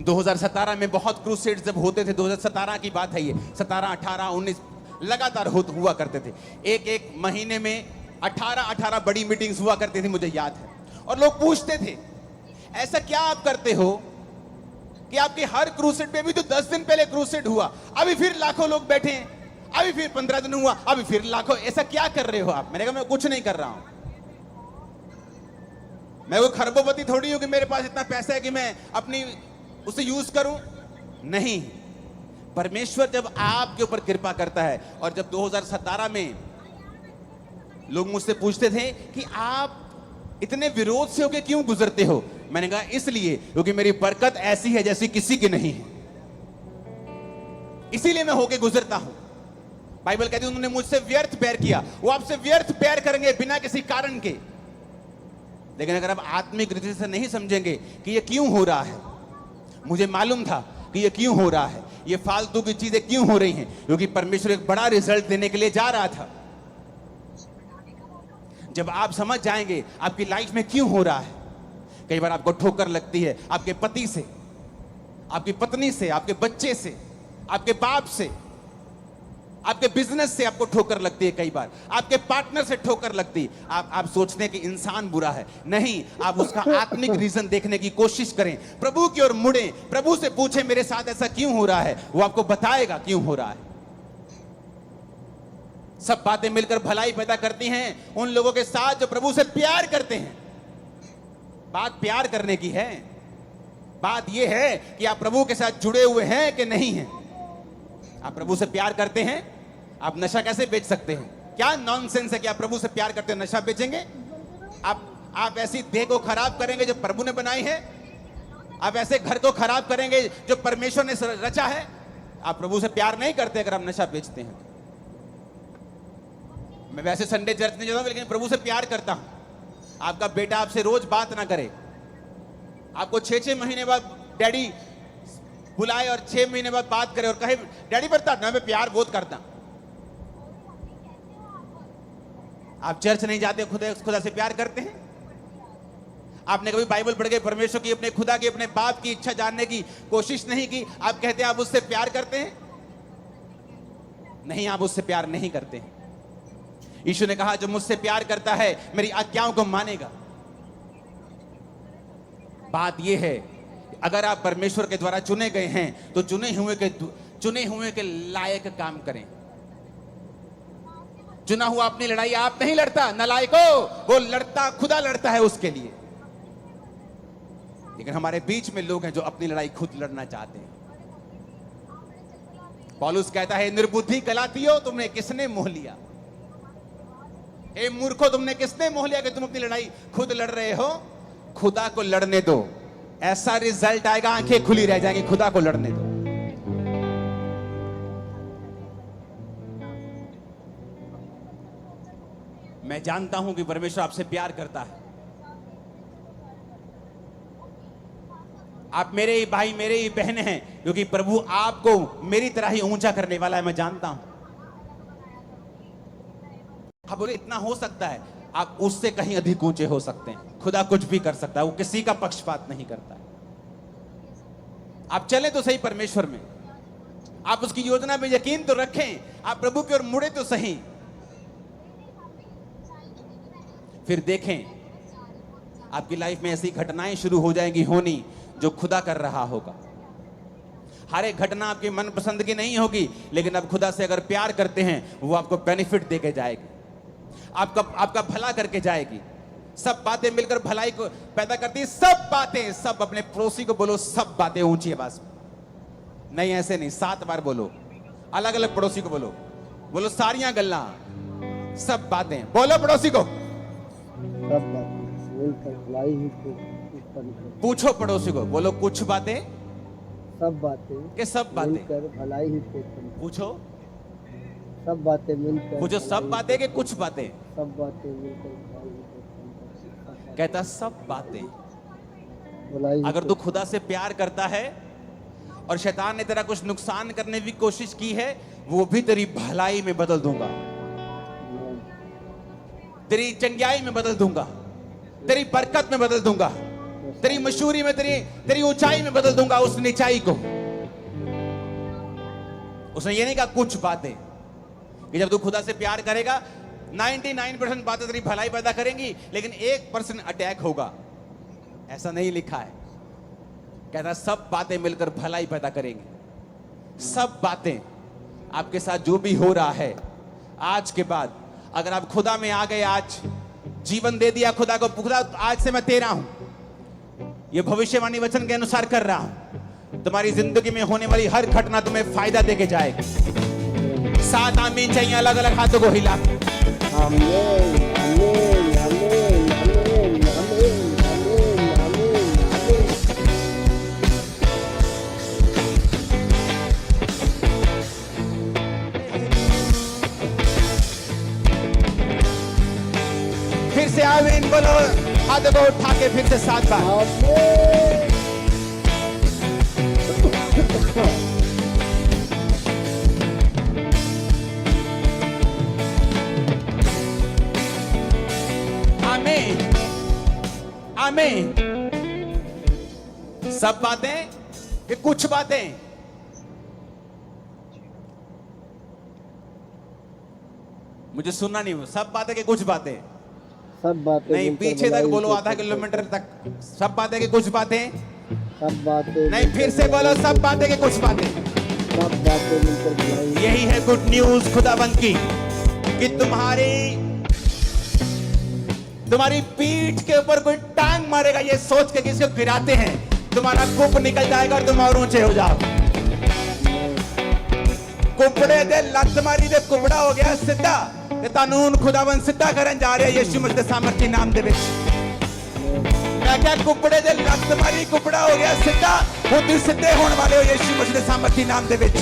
2017 में बहुत क्रूसेड्स जब होते थे, 2017 की बात है ये, 17, 18, 19 लगातार हुआ करते थे। एक महीने में 18 बड़ी मीटिंग्स हुआ करती थी, मुझे याद है। और लोग पूछते थे, ऐसा क्या आप करते हो कि आपके हर क्रूसेड में भी तो 10 दिन पहले क्रूसेड हुआ, अभी फिर लाखों लोग बैठे हैं, अभी फिर 15 दिन हुआ, अभी फिर लाखों, ऐसा क्या कर रहे हो आप? मैंने कहा मैं कुछ नहीं कर रहा हूं। मैं वो खरबोपति थोड़ी हूं कि मेरे पास इतना पैसा है कि मैं अपनी उसे यूज करूं। नहीं, परमेश्वर जब आपके ऊपर कृपा करता है। और जब 2017 में लोग मुझसे पूछते थे कि आप इतने विरोध से होके क्यों गुजरते हो, मैंने कहा इसलिए क्योंकि मेरी बरकत ऐसी है जैसी किसी की नहीं है, इसीलिए मैं होके गुजरता हूं। बाइबल कहती है उन्होंने मुझसे व्यर्थ प्यार किया, वो आपसे व्यर्थ प्यार करेंगे बिना किसी कारण के। लेकिन अगर आप आत्मिक रीति से नहीं समझेंगे कि ये क्यों हो रहा है, मुझे मालूम था कि ये क्यों हो रहा है, ये फालतू की चीजें क्यों हो रही हैं, क्योंकि परमेश्वर एक बड़ा रिजल्ट देने के लिए जा रहा था। जब आप समझ जाएंगे आपकी लाइफ में क्यों हो रहा है। कई बार आपको ठोकर लगती है आपके पति से, आपकी पत्नी से, आपके बच्चे से, आपके बाप से, आपके बिजनेस से आपको ठोकर लगती है, कई बार आपके पार्टनर से ठोकर लगती है। आप सोचते हैं कि इंसान बुरा है, नहीं, आप उसका आत्मिक रीजन देखने की कोशिश करें, प्रभु की ओर मुड़े, प्रभु से पूछें मेरे साथ ऐसा क्यों हो रहा है, वो आपको बताएगा क्यों हो रहा है। सब बातें मिलकर भलाई पैदा करती हैं उन लोगों के साथ जो प्रभु से प्यार करते हैं। बात प्यार करने की है, बात यह है कि आप प्रभु के साथ जुड़े हुए हैं कि नहीं हैं। आप प्रभु से प्यार करते हैं, आप नशा कैसे बेच सकते हैं? क्या नॉनसेंस है कि आप प्रभु से प्यार करते हैं नशा बेचेंगे? आप ऐसी देह को खराब करेंगे जो प्रभु ने बनाई है? आप ऐसे घर को खराब करेंगे जो परमेश्वर ने रचा है? आप प्रभु से प्यार नहीं करते अगर आप नशा बेचते हैं। मैं वैसे संडे चर्च नहीं जाता हूं, लेकिन प्रभु से प्यार करता हूं। आपका बेटा आपसे रोज बात ना करे, आपको 6-6 महीने बाद डैडी बुलाए और 6 महीने बाद बात करे और कहे डैडी बता ना मैं प्यार बहुत करता। आप चर्च नहीं जाते, खुदा से प्यार करते हैं? आपने कभी बाइबल पढ़ के परमेश्वर की, अपने खुदा की, अपने बाप की इच्छा जानने की कोशिश नहीं की? आप कहते हैं आप उससे प्यार करते हैं? नहीं, आप उससे प्यार नहीं करते हैं। यीशु ने कहा जो मुझसे प्यार करता है मेरी आज्ञाओं को मानेगा। बात यह है अगर आप परमेश्वर के द्वारा चुने गए हैं तो चुने हुए के लायक काम करें। चुना हुआ अपनी लड़ाई आप नहीं लड़ता, नालायको, वो लड़ता, खुदा लड़ता है उसके लिए। लेकिन हमारे बीच में लोग हैं जो अपनी लड़ाई खुद लड़ना चाहते हैं। पौलुस कहता है निर्बुद्धि गलातियों तुमने किसने मोह लिया? ए मूर्खो तुमने किसने मोह लिया कि तुम अपनी लड़ाई खुद लड़ रहे हो? खुदा को लड़ने दो, ऐसा रिजल्ट आएगा, आंखें खुली रह जाएंगी। खुदा को लड़ने दो। मैं जानता हूं कि परमेश्वर आपसे प्यार करता है। आप मेरे ही भाई, मेरे ही बहन हैं, क्योंकि प्रभु आपको मेरी तरह ही ऊंचा करने वाला है, मैं जानता हूं। आप बोले इतना हो सकता है, आप उससे कहीं अधिक ऊंचे हो सकते हैं। खुदा कुछ भी कर सकता है, वो किसी का पक्षपात नहीं करता है। आप चले तो सही परमेश्वर में, आप उसकी योजना में यकीन तो रखें, आप प्रभु की ओर मुड़े तो सही। फिर देखें आपकी लाइफ में ऐसी घटनाएं शुरू हो जाएंगी होनी जो खुदा कर रहा होगा। हर एक घटना आपकी मनपसंद की नहीं होगी, लेकिन आप खुदा से अगर प्यार करते हैं वो आपको बेनिफिट देके जाएगी, आपका भला करके जाएगी। सब बातें मिलकर भलाई को पैदा करती है। सब बातें, सब अपने पड़ोसी को बोलो, सब बातें ऊंची आवाज में, नहीं ऐसे नहीं, 7 बार बोलो, अलग अलग पड़ोसी को बोलो सारियां गल्ला, सब बातें बोलो पड़ोसी को। सब बातें मिलकर भलाई ही को उत्पन्न करती है। पूछो पड़ोसी को, बोलो कुछ बातें, सब बातें कि सब बातें, मिलकर भलाई ही को उत्पन्न करती है। पूछो, सब बातें मिलकर पूछो सब भलाई बातें कि कुछ बातें? सब बातें मिलकर भलाई ही को उत्पन्न करती है। कहता सब बातें। भलाई अगर को तू खुदा से प्यार करता है और शैतान ने तेरा कुछ नुकसान करने की कोशिश की है, वो भी तेरी भलाई में बदल दूंगा, तेरी चंगाई में बदल दूंगा, तेरी बरकत में बदल दूंगा, तेरी मशहूरी में, तेरी ऊंचाई में बदल दूंगा उस नीचाई को। उसने ये नहीं कहा कुछ बातें, कि जब तू खुदा से प्यार करेगा 99% बातें तेरी भलाई पैदा करेंगी, लेकिन 1% अटैक होगा। ऐसा नहीं लिखा है। कहता सब बातें मिलकर भलाई पैदा करेंगी। सब बातें आपके साथ जो भी हो रहा है आज के बाद, अगर आप खुदा में आ गए, आज जीवन दे दिया खुदा को, खुदा आज से मैं तेरा हूं, यह भविष्यवाणी वचन के अनुसार कर रहा हूं, तुम्हारी जिंदगी में होने वाली हर घटना तुम्हें फायदा देके जाएगी। 7 आमीन चाहिए अलग अलग हाथों को हिला। आमीन आमीन आमीन आमीन आमीन आमीन आमीन आमीन। फिर से आमीन बोलो, हाथों को उठा के फिर से 7 बार। आमीन। आमीन आमीन। सब बातें कि कुछ बातें? मुझे सुनना नहीं, सब बातें कि कुछ बातें? सब बातें नहीं, मिलकर पीछे तक भलाई बोलो, को आधा किलोमीटर तक। सब बातें कि कुछ बातें? सब बातें नहीं, फिर से बोलो, सब बातें कि कुछ बातें? सब बातें मिलकर भलाई। यही है गुड न्यूज खुदाबंद की, कि तुम्हारी पीठ के ऊपर कोई टांग मारेगा ये सोच के कि इसको गिराते हैं, तुम्हारा कुप निकल जाएगा और तुम और ऊंचे हो जाओ। कुपड़े दे लत मारी दे कुपड़ा हो गया सीधा, ते कानून खुदाबंद सीधा करन जा रहे यीशु मसीह दे सामर्थी नाम दे विच। मैं क्या कुपड़े दे लत मारी कुपड़ा हो गया सीधा, वो तुम सीधे होने वाले हो यीशु मसीह दे सामर्थी नाम दे विच।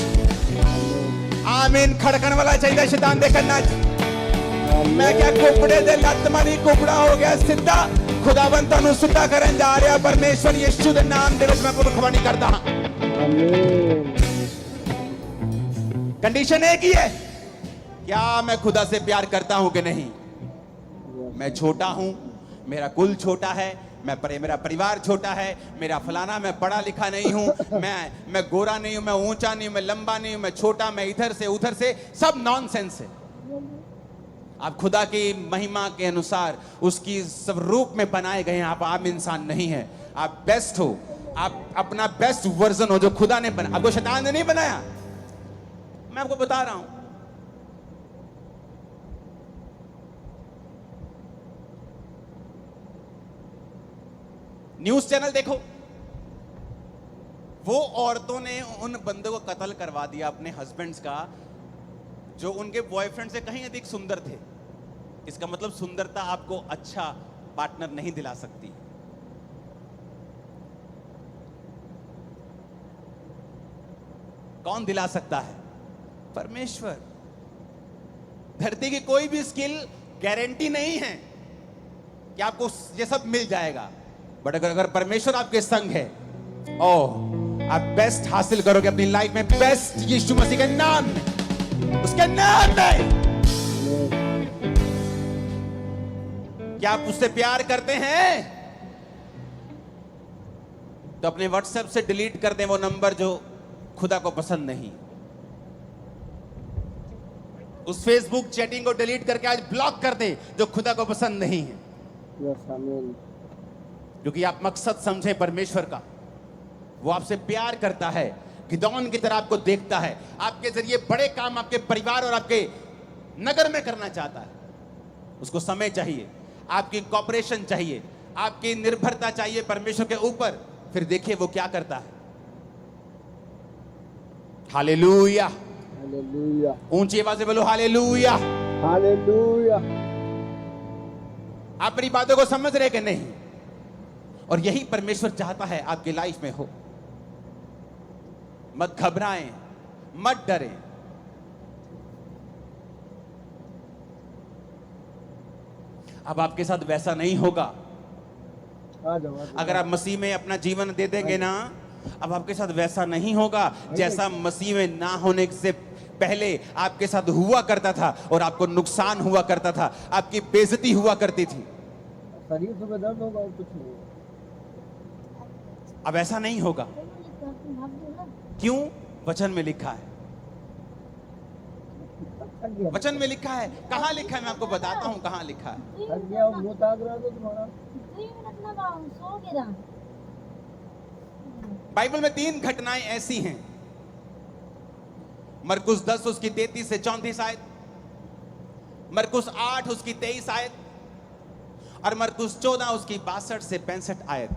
आमीन। खड़कन वाला चाहिए शैतान दे कन्ना च। मैं क्या कुपड़े दे लत मारी कुपड़ा हो गया सीधा, खुदाबंद तन्नू सीधा करन जा रहा परमेश्वर यीशु दे नाम दे विच मैं भविष्यवाणी करदा हां। आमीन। कंडीशन एक ही है, क्या मैं खुदा से प्यार करता हूं कि नहीं? मैं छोटा हूं, मेरा कुल छोटा है, मेरा परिवार छोटा है, मेरा फलाना, मैं पढ़ा लिखा नहीं हूं, मैं गोरा नहीं हूं, मैं ऊंचा नहीं हूं, मैं लंबा नहीं हूं, मैं छोटा, मैं इधर से उधर से, सब नॉनसेंस है। आप खुदा की महिमा के अनुसार उसकी सब रूप में बनाए गए हैं। आप आम इंसान नहीं है, आप बेस्ट हो, आप अपना बेस्ट वर्जन हो जो खुदा ने बनाया। आपको शैतान ने नहीं बनाया, मैं आपको बता रहा हूं। न्यूज चैनल देखो, वो औरतों ने उन बंदों को कत्ल करवा दिया अपने हस्बैंड्स का, जो उनके बॉयफ्रेंड से कहीं अधिक सुंदर थे। इसका मतलब सुंदरता आपको अच्छा पार्टनर नहीं दिला सकती। कौन दिला सकता है? परमेश्वर। धरती की कोई भी स्किल गारंटी नहीं है कि आपको ये सब मिल जाएगा, बट अगर परमेश्वर आपके संग है, आप बेस्ट हासिल करोगे अपनी लाइफ में। बेस्ट यीशु मसीह के नाम में, उसके नाम में। क्या आप उससे प्यार करते हैं? तो अपने व्हाट्सएप से डिलीट कर दें वो नंबर जो खुदा को पसंद नहीं। उस फेसबुक चैटिंग को डिलीट करके आज ब्लॉक कर दें जो खुदा को पसंद नहीं है। यस आमीन। क्योंकि आप मकसद समझें परमेश्वर का, वो आपसे प्यार करता है, गिदौन की तरह आपको देखता है, आपके जरिए बड़े काम आपके परिवार और आपके नगर में करना चाहता है। उसको समय चाहिए, आपकी कॉपरेशन चाहिए, आपकी निर्भरता चाहिए परमेश्वर के ऊपर। फिर देखिए वो क्या करता है। हालेलुया, हालेलुया, ऊंची आवाज से बोलो हालेलुया। हालेलुया। आप मेरी बातों को समझ रहे कि नहीं? और यही परमेश्वर चाहता है आपकी लाइफ में हो। मत घबराएं, मत डरें। अब आपके साथ वैसा नहीं होगा आ जाओ अगर आप मसीह में अपना जीवन दे देंगे ना, अब आपके साथ वैसा नहीं होगा जैसा मसीह में ना होने से पहले आपके साथ हुआ करता था, और आपको नुकसान हुआ करता था, आपकी बेइज्जती हुआ करती थी। शरीर सुबह दर्द होगा और कुछ नहीं होगा। अब ऐसा नहीं होगा। क्यों? वचन में लिखा है। थक गया वचन में लिखा है। कहां लिखा है? मैं आपको बताता हूं कहां लिखा है। थक गया और मुंह ताक रहा था तुम्हारा। बाइबल में 3 घटनाएं ऐसी हैं। मरकुस 10 उसकी 33 से 34 आयत, मरकुस 8 उसकी 23 आयत, और मरकुस 14 उसकी 62 से 65 आयत,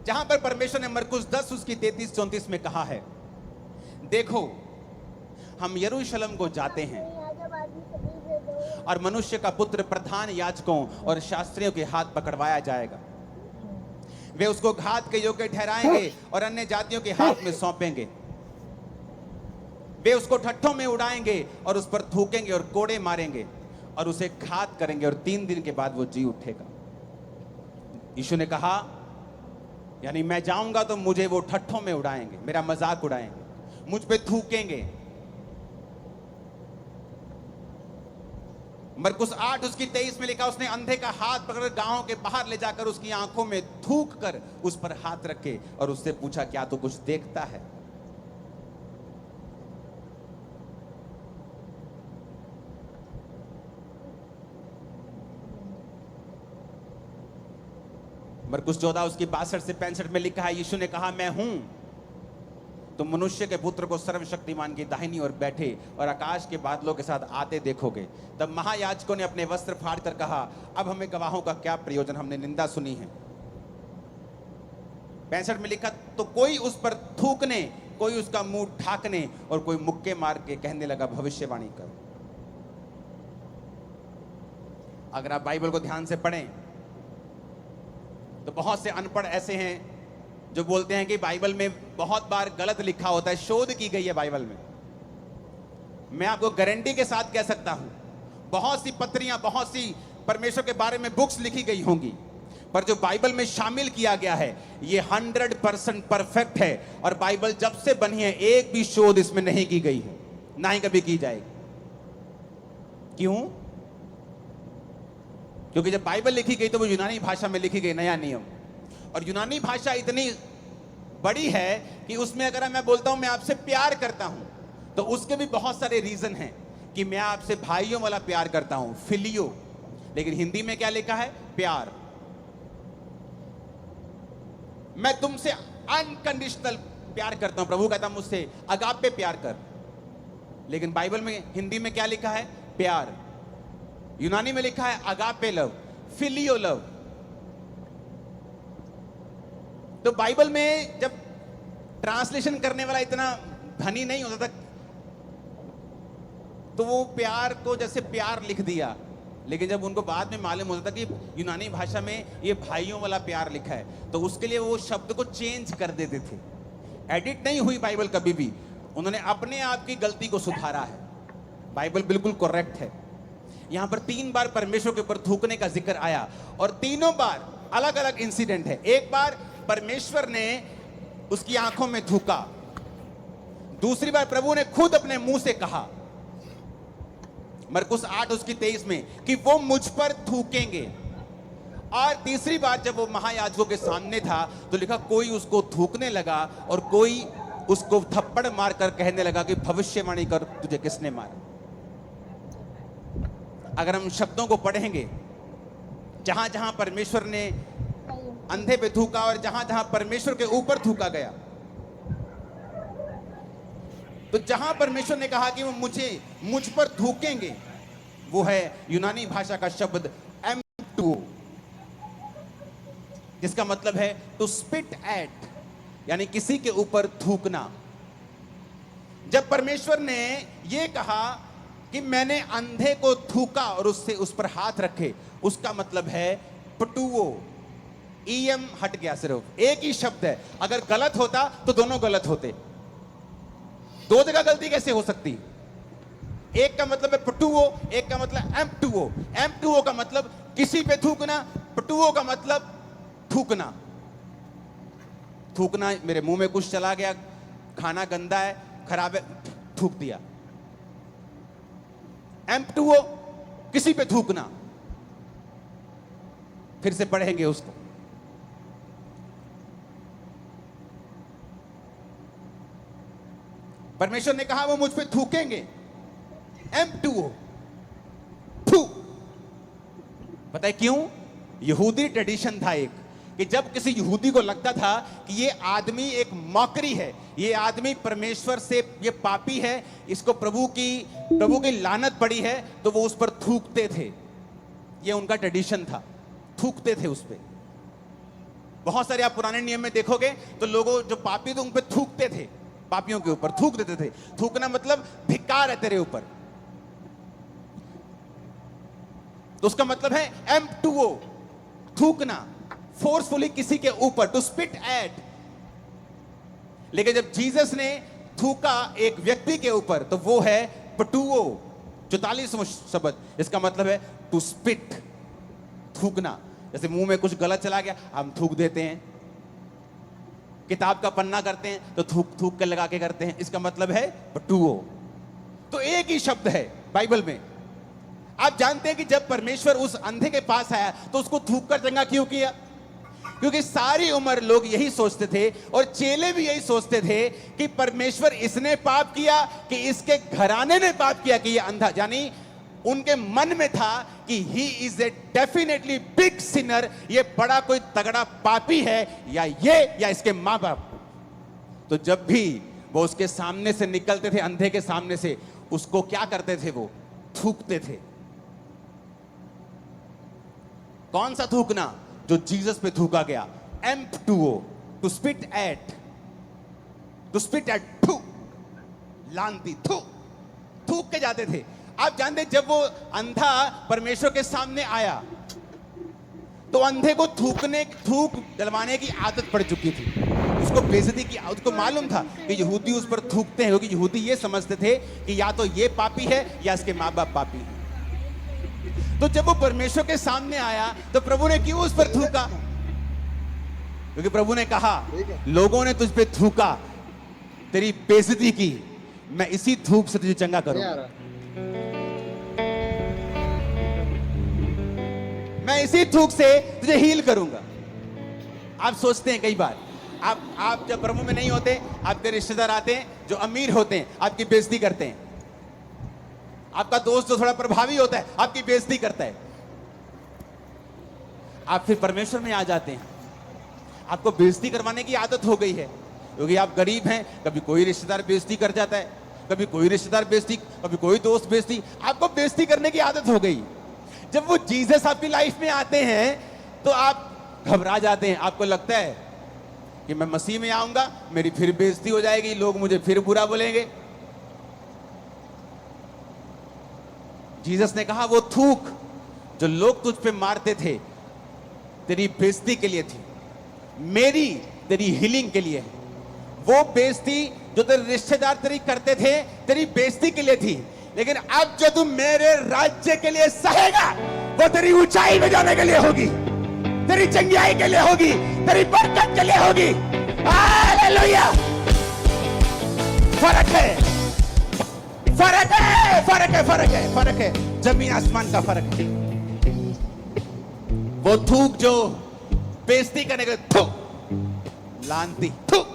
जहां पर परमेश्वर ने मरकुस 10 उसकी 33-34 में कहा है, देखो हम यरूशलेम को जाते हैं और मनुष्य का पुत्र प्रधान याजकों और शास्त्रियों के हाथ पकड़वाया जाएगा। वे उसको घात के योग्य ठहराएंगे और अन्य जातियों के हाथ में सौंपेंगे। वे उसको ठट्ठों में उड़ाएंगे और उस पर थूकेंगे और कोड़े मारेंगे और उसे घात करेंगे, और 3 दिन के बाद वो जी उठेगा। यीशु ने कहा, यानी मैं जाऊंगा तो मुझे वो ठट्ठों में उड़ाएंगे, मेरा मजाक उड़ाएंगे, मुझ पे थूकेंगे। मरकुस 8 उसकी 23 में लिखा, उसने अंधे का हाथ पकड़ गांव के बाहर ले जाकर उसकी आंखों में थूक कर उस पर हाथ रखे और उससे पूछा, क्या तू कुछ देखता है? मरकुस 14 उसकी 62 से 65 में लिखा है, यीशु ने कहा, मैं हूं, तुम मनुष्य के पुत्र को सर्वशक्तिमान की दाहिनी ओर बैठे और आकाश के बादलों के साथ आते देखोगे। तब महायाजकों ने अपने वस्त्र फाड़कर कहा, अब हमें गवाहों का क्या प्रयोजन, हमने निंदा सुनी है। 65 में लिखा, तो कोई उस पर थूकने, कोई उसका मुंह ढाकने और कोई मुक्के मार के कहने लगा, भविष्यवाणी कर। अगर आप बाइबल को ध्यान से पढ़ें तो बहुत से अनपढ़ ऐसे हैं जो बोलते हैं कि बाइबल में बहुत बार गलत लिखा होता है, शोध की गई है बाइबल में। मैं आपको गारंटी के साथ कह सकता हूं, बहुत सी पत्रियां, बहुत सी परमेश्वर के बारे में बुक्स लिखी गई होंगी, पर जो बाइबल में शामिल किया गया है ये 100% परफेक्ट है, और बाइबल जब से बनी है एक भी शोध इसमें नहीं की गई है, ना ही कभी की जाएगी। क्यों? क्योंकि जब बाइबल लिखी गई तो वो यूनानी भाषा में लिखी गई, नया नियम, और यूनानी भाषा इतनी बड़ी है कि उसमें अगर मैं बोलता हूं मैं आपसे प्यार करता हूं, तो उसके भी बहुत सारे रीजन हैं कि मैं आपसे भाइयों वाला प्यार करता हूं, फिलियो। लेकिन हिंदी में क्या लिखा है? प्यार। मैं तुमसे अनकंडीशनल प्यार करता हूं, प्रभु कहता मुझसे अगापे प्यार कर। लेकिन बाइबल में हिंदी में क्या लिखा है? प्यार। यूनानी में लिखा है अगापे लव, फिलियो लव। तो बाइबल में जब ट्रांसलेशन करने वाला इतना धनी नहीं होता था, तो वो प्यार को जैसे प्यार लिख दिया, लेकिन जब उनको बाद में मालूम होता था कि यूनानी भाषा में ये भाइयों वाला प्यार लिखा है, तो उसके लिए वो शब्द को चेंज कर देते थे। एडिट नहीं हुई बाइबल कभी भी, उन्होंने अपने आप की गलती को सुधारा है। बाइबल बिल्कुल करेक्ट है। यहां पर 3 बार परमेश्वर के ऊपर थूकने का जिक्र आया, और तीनों बार अलग अलग इंसिडेंट है। एक बार परमेश्वर ने उसकी आंखों में थूका, दूसरी बार प्रभु ने खुद अपने मुंह से कहा, मरकुस 8 उसकी 23 में, कि वो मुझ पर थूकेंगे, और तीसरी बार जब वो महायाजकों के सामने था तो लिखा, कोई उसको थूकने लगा और कोई उसको थप्पड़ मारकर कहने लगा कि भविष्यवाणी कर, तुझे किसने मारा। अगर हम शब्दों को पढ़ेंगे, जहां जहां परमेश्वर ने अंधे पे थूका और जहां जहां परमेश्वर के ऊपर थूका गया, तो जहां परमेश्वर ने कहा कि वो मुझ पर थूकेंगे, वो है यूनानी भाषा का शब्द एम्प्टुओ, जिसका मतलब है टू स्पिट एट, यानी किसी के ऊपर थूकना। जब परमेश्वर ने यह कहा कि मैंने अंधे को थूका और उससे उस पर हाथ रखे, उसका मतलब है पटुओ। ईएम हट गया, सिर्फ एक ही शब्द है। अगर गलत होता तो दोनों गलत होते, 2 जगह गलती कैसे हो सकती? एक का मतलब है पटुओ, एक का मतलब एम्प्टुओ। एम्प्टुओ का मतलब किसी पे थूकना, पटुओ का मतलब थूकना। थूकना, मेरे मुंह में कुछ चला गया, खाना गंदा है, खराब है, थूक दिया। एम्पटुओ, किसी पे थूकना। फिर से पढ़ेंगे उसको। परमेश्वर ने कहा वो मुझ पे थूकेंगे। एम्पटुओ, थू। पता है क्यों? यहूदी ट्रेडिशन था एक, कि जब किसी यहूदी को लगता था कि ये आदमी एक मॉकरी है, ये आदमी परमेश्वर से, ये पापी है, इसको प्रभु की लानत पड़ी है, तो वो उस पर थूकते थे। ये उनका ट्रेडिशन था, थूकते थे उस पे। बहुत सारे आप पुराने नियम में देखोगे तो लोगों जो पापी थे उन पे थूकते थे, पापियों के ऊपर थूक देते थे। थूकना मतलब धिक्कार है तेरे ऊपर। तो उसका मतलब है एम्पटुओ, थूकना, फोर्सफुली किसी के ऊपर, टू स्पिट एट। लेकिन जब जीसस ने थूका एक व्यक्ति के ऊपर तो वो है पटुओ, 44वां शब्द। इसका मतलब है टू स्पिट, थूकना। जैसे मुंह में कुछ गलत चला गया, हम थूक देते हैं। किताब का पन्ना करते हैं तो थूक थूक के लगा के करते हैं। इसका मतलब है पटुओ। तो एक ही शब्द है बाइबल में। आप जानते हैं कि जब परमेश्वर उस अंधे के पास आया तो उसको थूक कर चंगा क्यों किया? क्योंकि सारी उम्र लोग यही सोचते थे, और चेले भी यही सोचते थे कि परमेश्वर इसने पाप किया कि इसके घराने ने पाप किया कि ये अंधा। यानी उनके मन में था कि he is a definitely big Sinner, ये बड़ा कोई तगड़ा पापी है, या ये या इसके मां बाप। तो जब भी वो उसके सामने से निकलते थे, अंधे के सामने से, उसको क्या करते थे? वो थूकते थे। कौन सा थूकना? जो जीसस पे थूका गया, एम्पटुओ, to spit at, to spit at, थू, लानती, थू, थूक के जाते थे। आप जानते जब वो अंधा परमेश्वर के सामने आया तो अंधे को थूक डलवाने की आदत पड़ चुकी थी। उसको बेइज्जती की, उसको मालूम था कि यहूदी उस पर थूकते हैं, क्योंकि यहूदी ये समझते थे कि या तो ये पापी है या इसके माँ बाप पापी है। तो जब वो परमेश्वर के सामने आया तो प्रभु ने क्यों उस पर थूका? क्योंकि प्रभु ने कहा लोगों ने तुझ पे थूका, तेरी बेइज्जती की, मैं इसी थूक से तुझे चंगा करूंगा, मैं इसी थूक से तुझे हील करूंगा। आप सोचते हैं कई बार, आप जब प्रभु में नहीं होते, आपके रिश्तेदार आते हैं जो अमीर होते हैं, आपकी बेइज्जती करते हैं। आपका दोस्त जो थोड़ा प्रभावी होता है, आपकी बेइज्जती करता है। आप फिर परमेश्वर में आ जाते हैं, आपको बेइज्जती करवाने की आदत हो गई है, क्योंकि आप गरीब हैं। कभी कोई रिश्तेदार बेइज्जती कर जाता है, कभी कोई रिश्तेदार बेइज्जती, कभी कोई दोस्त बेइज्जती, आपको बेइज्जती करने की आदत हो गई। जब वो जीसस आपकी लाइफ में आते हैं तो आप घबरा जाते हैं। आपको लगता है कि मैं मसीह में आऊंगा, मेरी फिर बेइज्जती हो जाएगी, लोग मुझे फिर बुरा बोलेंगे। जीसस ने कहा वो थूक जो लोग तुझ पे मारते थे, तेरी बेइज्जती के लिए थी, मेरी तेरी हीलिंग के लिए। वो बेइज्जती जो तेरे रिश्तेदार तेरी करते थे, तेरी बेइज्जती के लिए थी। लेकिन अब जो तू मेरे राज्य के लिए सहेगा, वो तेरी ऊंचाई में जाने के लिए होगी, तेरी चंगियाई के लिए होगी, तेरी बरकत के लिए होगी। हालेलुया! फर्क है, फर्क है, फर्क है, फर्क है, फर्क है, जमीन आसमान का फर्क है। वो थूक जो बेइज्जती करने के, थू, लानती, थू।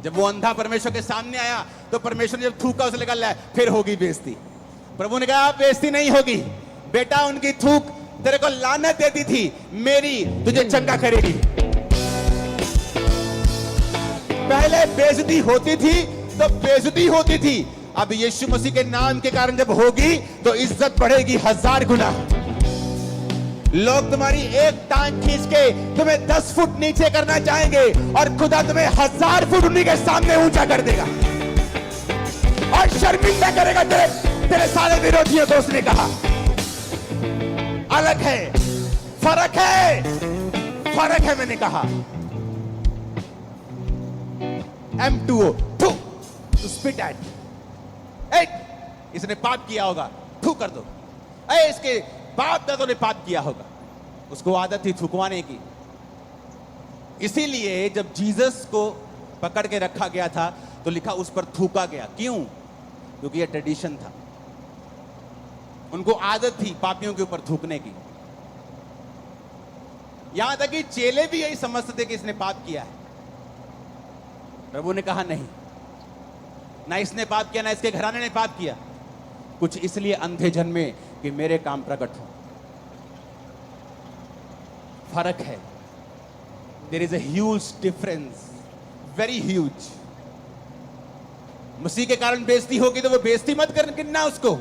जब वो अंधा परमेश्वर के सामने आया तो परमेश्वर ने जब थूका, उसे लगा ले फिर होगी बेइज्जती। प्रभु ने कहा बेइज्जती नहीं होगी बेटा, उनकी थूक तेरे को लानत देती थी, मेरी तुझे चंगा करेगी। पहले बेइज्जती होती थी तो बेइज्जती होती थी, अब यीशु मसीह के नाम के कारण जब होगी तो इज्जत बढ़ेगी 1000 गुना। लोग तुम्हारी एक टांग खींच के तुम्हें 10 फुट नीचे करना चाहेंगे, और खुदा तुम्हें 1000 फुट उन्हीं के सामने ऊंचा कर देगा और शर्मिंदा करेगा तेरे सारे विरोधियों को। उसने कहा अलग है, फर्क है, फर्क है। मैंने कहा M2O, थू, टू स्पिट एट। इसने पाप किया होगा, थू कर दो। इसके बाप दादों ने पाप किया होगा, उसको आदत थी थूकवाने की। इसीलिए जब जीसस को पकड़ के रखा गया था तो लिखा उस पर थूका गया। क्यों? क्योंकि यह ट्रेडिशन था, उनको आदत थी पापियों के ऊपर थूकने की। यहां तक कि चेले भी यही समझते थे कि इसने पाप किया है। प्रभु ने कहा नहीं, ना इसने पाप किया, ना इसके घराने ने पाप किया, कुछ इसलिए अंधे जन्मे कि मेरे काम प्रकट हो। फर्क है, there is a huge difference, very huge. मसीह के कारण बेइज्जती होगी तो वो बेइज्जती मत करना उसको,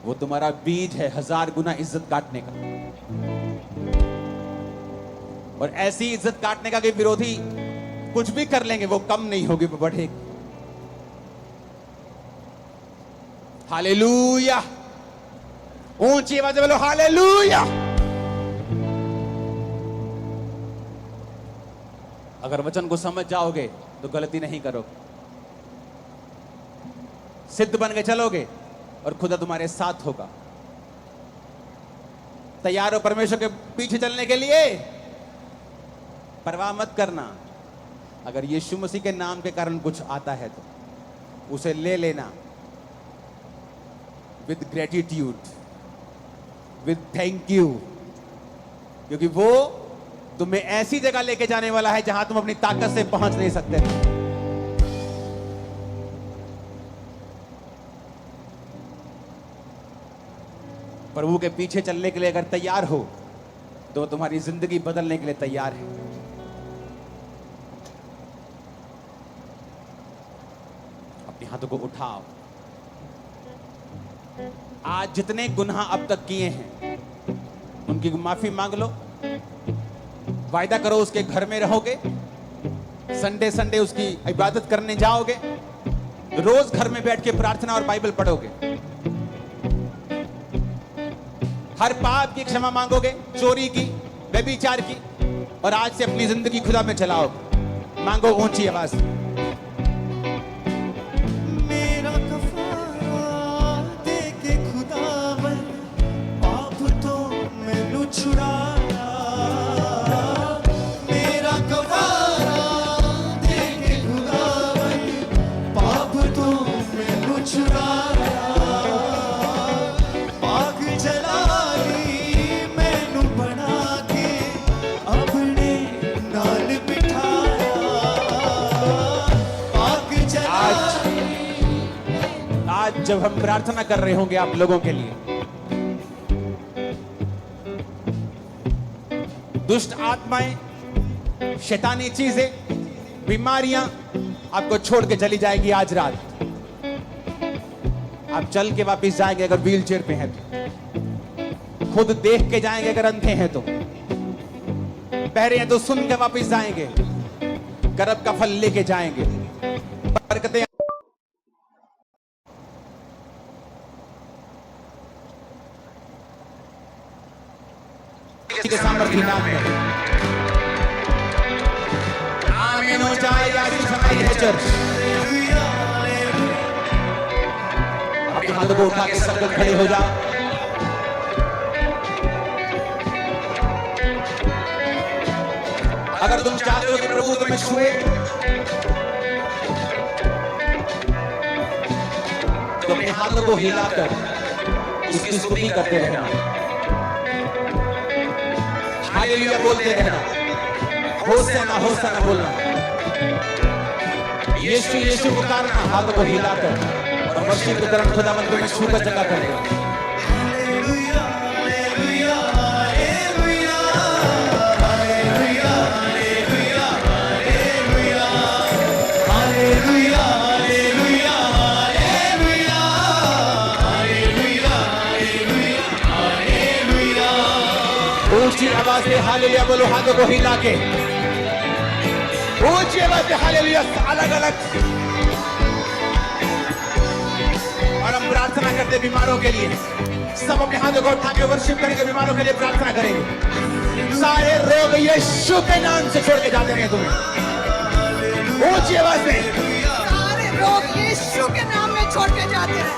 वो तुम्हारा बीज है 1000 गुना इज्जत काटने का। और ऐसी इज्जत काटने का कि विरोधी कुछ भी कर लेंगे, वो कम नहीं होगी, वो बढ़ेगी। हालेलुया, ऊंची आवाज में बोलो हालेलुया। अगर वचन को समझ जाओगे तो गलती नहीं करोगे, सिद्ध बन के चलोगे और खुदा तुम्हारे साथ होगा। तैयार हो परमेश्वर के पीछे चलने के लिए? परवाह मत करना। अगर यीशु मसीह के नाम के कारण कुछ आता है तो उसे ले लेना with gratitude, with thank you, क्योंकि वो तुम्हें ऐसी जगह लेके जाने वाला है जहां तुम अपनी ताकत से पहुंच नहीं सकते। प्रभु के पीछे चलने के लिए अगर तैयार हो तो तुम्हारी जिंदगी बदलने के लिए तैयार है। अपने हाथों को उठाओ। आज जितने गुनाह अब तक किए हैं उनकी माफी मांग लो। वायदा करो उसके घर में रहोगे, संडे संडे उसकी इबादत करने जाओगे, रोज घर में बैठ के प्रार्थना और बाइबल पढ़ोगे, हर पाप की क्षमा मांगोगे, चोरी की, व्यभिचार की, और आज से अपनी जिंदगी खुदा में चलाओगे। मांगो ऊंची आवाज। मेरा कफारा दे के खुदावन, पाप तो मैनू छुड़ाया। मेरा कफारा दे के खुदावन, पाप तो मैनू छुड़ाया। पाक जलाली मैनू बना के अपने नाल बिठाया। पाक आज जब हम प्रार्थना कर रहे होंगे आप लोगों के लिए, दुष्ट आत्माएं, शैतानी चीजें, बीमारियां आपको छोड़ के चली जाएगी। आज रात आप चल के वापस जाएंगे अगर व्हील चेयर पे हैं तो, खुद देख के जाएंगे अगर अंधे हैं तो, बहरे हैं तो सुन के वापस जाएंगे, करब का फल लेके जाएंगे। बरकतें के सामर्थ्य नाम में आमीन हो जाए। आज समय है चर्च, अपने हाथों को उठा के सर्कल खड़े हो जाओ। अगर तुम चाहते हो कि प्रभु तुम्हें छुए तो अपने हाथों को हिलाकर उसकी स्तुति करते रहना, हालेलुया बोलते रहना, होशाना होशाना बोलना, यीशु यीशु पुकारना, हाथों को हिलाकर, और मसीह की तरफ खुदावंद तुम्हें छूकर जगह करेगा। ऊंची आवाज में हालेलुया बोलो, हाथों को हिला के ऊंची आवाज में हालेलुया अलग अलग। और हम प्रार्थना करते बीमारों के लिए, सब अपने हाथों को उठा के वर्शिप करेंगे, बीमारों के लिए प्रार्थना करेंगे। सारे रोग यीशु के नाम से छोड़ के जाते हैं तुम्हें। ऊंची आवाज में सारे रोग यीशु के नाम में छोड़ के जाते हैं।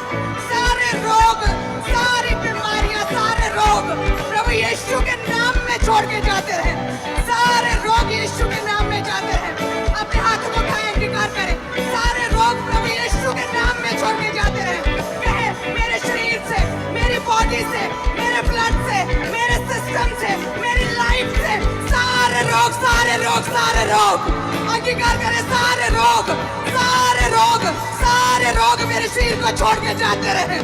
सारे सारे रोग, सारी बीमारियां, सारे रोग प्रभु यीशु के नाम में छोड़ के जाते रहे। सारे रोग यीशु के नाम में जाते रहे। अपने हाथों को उठाएं, अंगीकार करें। सारे रोग प्रभु यीशु के नाम में छोड़ के जाते रहे। कहे मेरे शरीर से, मेरी बॉडी से, मेरे ब्लड से, मेरे सिस्टम से, मेरी लाइफ से सारे रोग, सारे रोग, सारे रोग अंगीकार करें। सारे रोग, सारे रोग, सारे रोग मेरे शरीर को छोड़ के जाते रहे।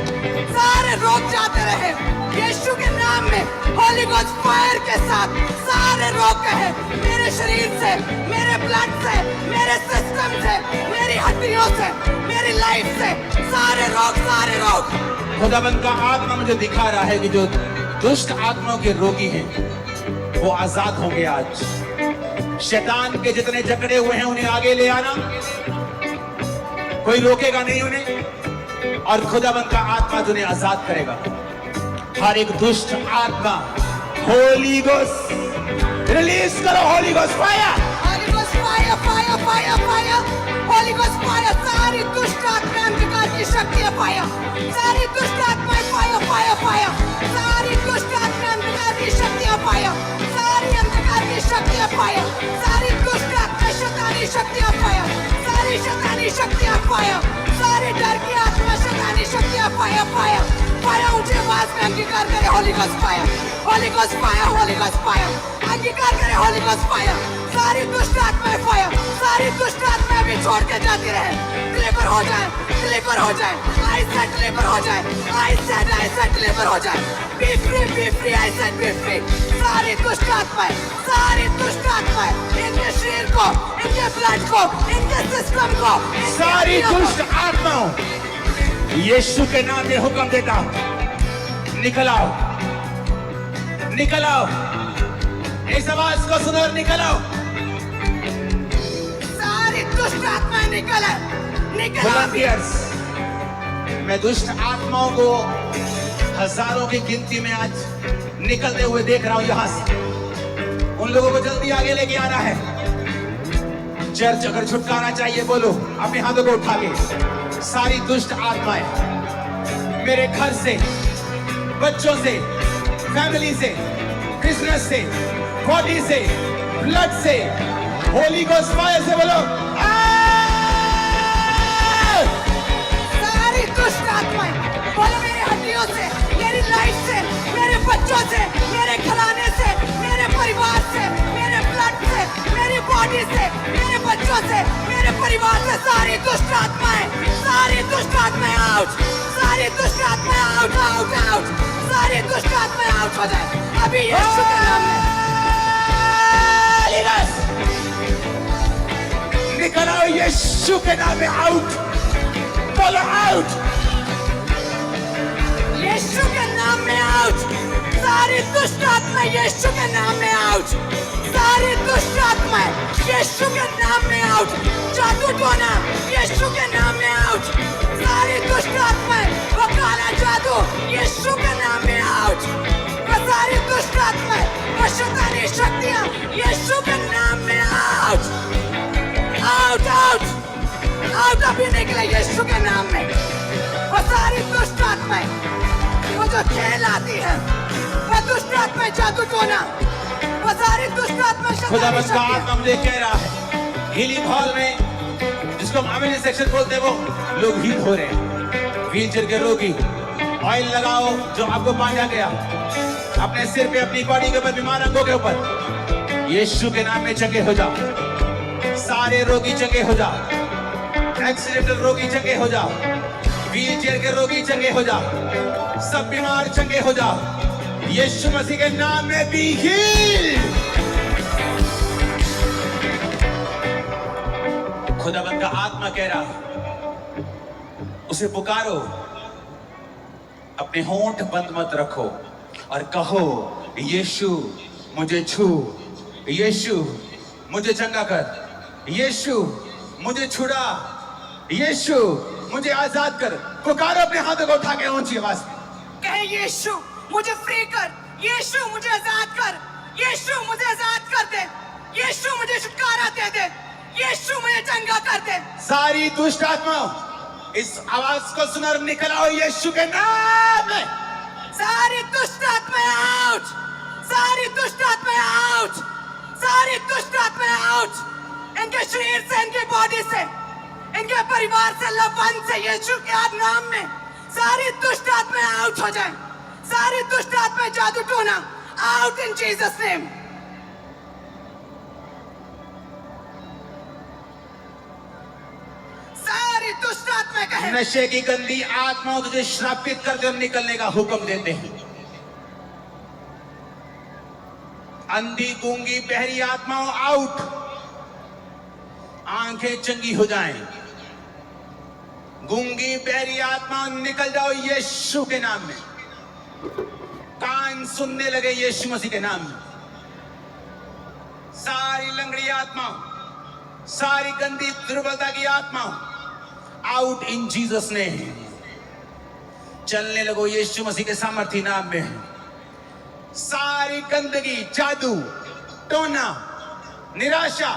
सारे रोग जाते रहे यीशु के नाम में, होली गोस्ट फायर के साथ। सारे रोग कहे मेरे शरीर से, मेरे ब्लड से, मेरे सिस्टम से, मेरी हड्डियों से, मेरी लाइफ से सारे रोग, सारे रोग। खुदाबंद का आत्मा मुझे दिखा रहा है कि जो दुष्ट आत्माओं के रोगी हैं वो आजाद होंगे आज। शैतान के जितने जकड़े हुए हैं उन्हें आगे ले आना, कोई रोकेगा नहीं उन्हें, और खुदाबंद का आत्मा जो उन्हें आजाद करेगा। हर एक दुष्ट आत्मा होली गोस्ट रिलीज करो, Holi ghost fire, Holi ghost fire, fire, fire, fire, Holi ghost fire. सारी दुष्ट आत्मा, अंधकार की शक्तियां फायर, सारी दुष्ट आत्माएं फायर, फायर, फायर, सारी दुष्ट आत्मा, अंधकार की शक्तियां फायर, सारी अंधकार की शक्तियां फायर, सारी दुष्ट आत्मा, शैतानी शक्तियां फायर, सारी शैतानी शक्तियां फायर, सारी डर की आत्मा, शैतानी शक्तियां फायर, फायर, फायर। ऊंची आवाज में अंगीकार करें, Holi ghost fire, Holi ghost fire, Holi ghost fire. अंगीकार करें, होली गोस्ट फायर। सारी दुष्ट आत्माएं फायर, सारी दुष्ट आत्माएं भी छोड़ के जाती रहे। डिलीवर हो जाए, डिलीवर हो जाए, आई सेड डिलीवर हो जाए, आई सेड डिलीवर हो जाए। B free, I said B free. सारी दुष्ट आत्माएं, सारी दुष्ट आत्माएं इनके शरीर को, इनके ब्लड को, इनके सिस्टम को, सारी दुष्ट आत्माओं यीशु के नाम में हुक्म देता हूं, निकल आओ, निकल आओ। इस आवाज को सुनो और निकल आओ। सारी दुष्ट आत्माएं निकल आओ, निकल आओ। वॉलंटियर्स, मैं दुष्ट आत्माओं को हजारों की गिनती में आज निकलते हुए देख रहा हूं यहां से। उन लोगों को जल्दी आगे लेके आना है। चर्च अगर छुटकारा चाहिए बोलो अपने हाथों को उठा के। सारी दुष्ट आत्माएं मेरे घर से, बच्चों से, फैमिली से, बिजनेस से, बॉडी से, ब्लड से, होली गोस्ट फायर से बोलो सारी दुष्ट आत्माएं बोलो मेरी हड्डियों से, मेरी लाइफ से, मेरे बच्चों से, मेरे घराने से, मेरे परिवार से, मेरे ब्लड से, मेरी बॉडी से, मेरे बच्चों से, मेरे परिवार से सारी दुष्ट आत्माएं, सारी दुष्ट आत्माएं आउट, सारी दुष्ट आत्माएं आउट, आउट, आउट, सारी दुष्ट आत्माएं आउट हो जाए अभी यीशु के नाम में। निकल आओ यीशु के नाम में, आउट, बोलो आउट, यीशु के नाम में आउट। सारी दुष्ट आत्मा यीशु के नाम में आउट, सारी दुष्ट आत्माएं यीशु के नाम में आउट। जादू टोना यीशु के नाम में आउट, सारी दुष्ट आत्माएं वो काला जादू यीशु के नाम में आउट। वो सारी दुष्ट आत्माएं वो शैतानी शक्तियां यीशु के नाम में आउट, आउट, आउट, आउट अभी निकले यीशु के नाम में। वो सारी दुष्ट आत्माएं वो जो खेल आती है, वो दुष्ट आत्माएं जादू टोना, वो सारी दुष्ट आत्मा खुदाबंद का आत्मा मुझे कह रहा है हीलिंग हॉल में, जिसको हम एमएलए सेक्शन बोलते हैं, वो लोग हील हो रहे हैं। व्हीलचेयर के रोगी, ऑयल लगाओ जो आपको बांधा गया, अपने सिर पे, अपनी बॉडी के ऊपर, बीमार अंगों के ऊपर, यीशु के नाम में चंगे हो जाओ। सारे रोगी चंगे हो जाओ, एक्सीडेंटल रोगी चंगे हो जाओ, व्हीलचेयर के रोगी चंगे हो जाओ, सब बीमार चंगे हो जाओ यीशु मसीह के नाम में। Be healed. खुदाबंद का आत्मा कह रहा उसे पुकारो, अपने होंठ बंद मत रखो और कहो यीशु मुझे छू, यीशु मुझे चंगा कर, यीशु मुझे छुड़ा, यीशु मुझे आजाद कर। पुकारो अपने हाथों को उठा के ऊंची आवाज में, कहे यीशु मुझे फ्री कर, यीशु मुझे आजाद कर, यीशु मुझे आजाद कर दे, यीशु मुझे छुटकारा दे दे, यीशु मुझे चंगा कर दे। सारी दुष्ट आत्माओं इस आवाज को सुना और निकल आओ यीशु के नाम में। सारी दुष्ट आत्माएं आउट, सारी दुष्ट आत्माएं आउट, सारी दुष्ट आत्माएं आउट। इनके शरीर से, इनके बॉडी से, इनके परिवार से, लवन से, यीशु के नाम में सारी दुष्ट आत्माएं आउट हो जाएं। सारी दुष्ट आत्माएं, जादू टोना आउट इन जीसस नेम। सारी दुष्ट आत्माएं कहे नशे की गंदी आत्माओं तुझे श्रापित करते और निकलने का हुक्म देते हैं। अंधी गूंगी बहरी आत्माओं आउट, आंखें चंगी हो जाएं। गूंगी बहरी आत्माओं निकल जाओ यीशु के नाम में। कान सुनने लगे यीशु मसीह के नाम में। सारी लंगड़ी आत्माओं, सारी गंदी दुर्बलता की आत्माओं आउट इन जीसस ने। चलने लगो यीशु मसीह के सामर्थी नाम में। सारी गंदगी, जादू टोना, निराशा,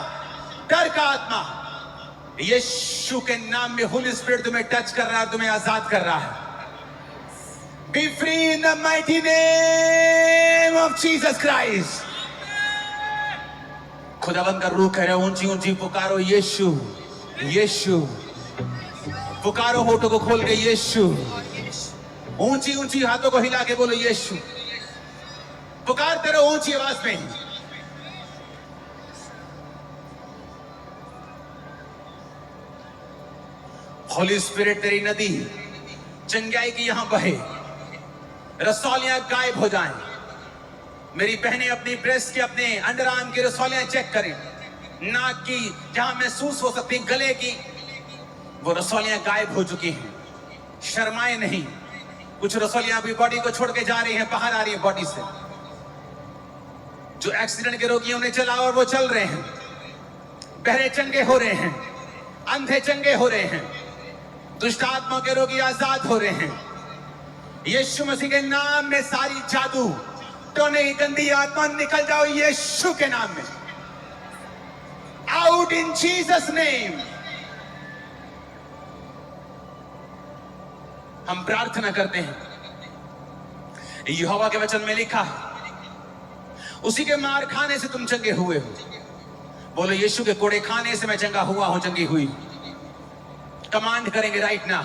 डर का आत्मा यीशु के नाम में होली स्पिरिट तुम्हें टच कर रहा है, तुम्हें आजाद कर रहा है। B free in the mighty name of Jesus Christ. खुदावंद का रूह कह रहा है, ऊंची ऊंची पुकारो यीशु, यीशु। पुकारो होठों को खोल के यीशु। ऊंची ऊंची हाथों को हिला के बोलो यीशु। पुकारते रहो ऊंची आवाज में। होली स्पिरिट तेरी नदी चंगाई की यहां बहे, रसौलियां गायब हो जाएं। मेरी बहनें अपनी ब्रेस्ट की, अपने अंडर आर्म की रसौलियां चेक करें। नाक की जहां महसूस हो सकती, गले की, वो रसौलियां गायब हो चुकी हैं। शर्माए नहीं। कुछ रसौलियां भी बॉडी को छोड़ के जा रही हैं, बाहर आ रही हैं बॉडी से। जो एक्सीडेंट के रोगी उन्हें चला और वो चल रहे हैं। बहरे चंगे हो रहे हैं, अंधे चंगे हो रहे हैं, दुष्ट आत्मा के रोगी आजाद हो रहे हैं। यीशु मसीह के नाम में सारी जादू टोने की गंदी आत्मा निकल जाओ यीशु के नाम में। Out in Jesus name. हम प्रार्थना करते हैं, यहोवा के वचन में लिखा है, उसी के मार खाने से तुम चंगे हुए हो। बोलो यीशु के कोड़े खाने से मैं चंगा हुआ हूं, चंगी हुई। कमांड करेंगे राइट ना,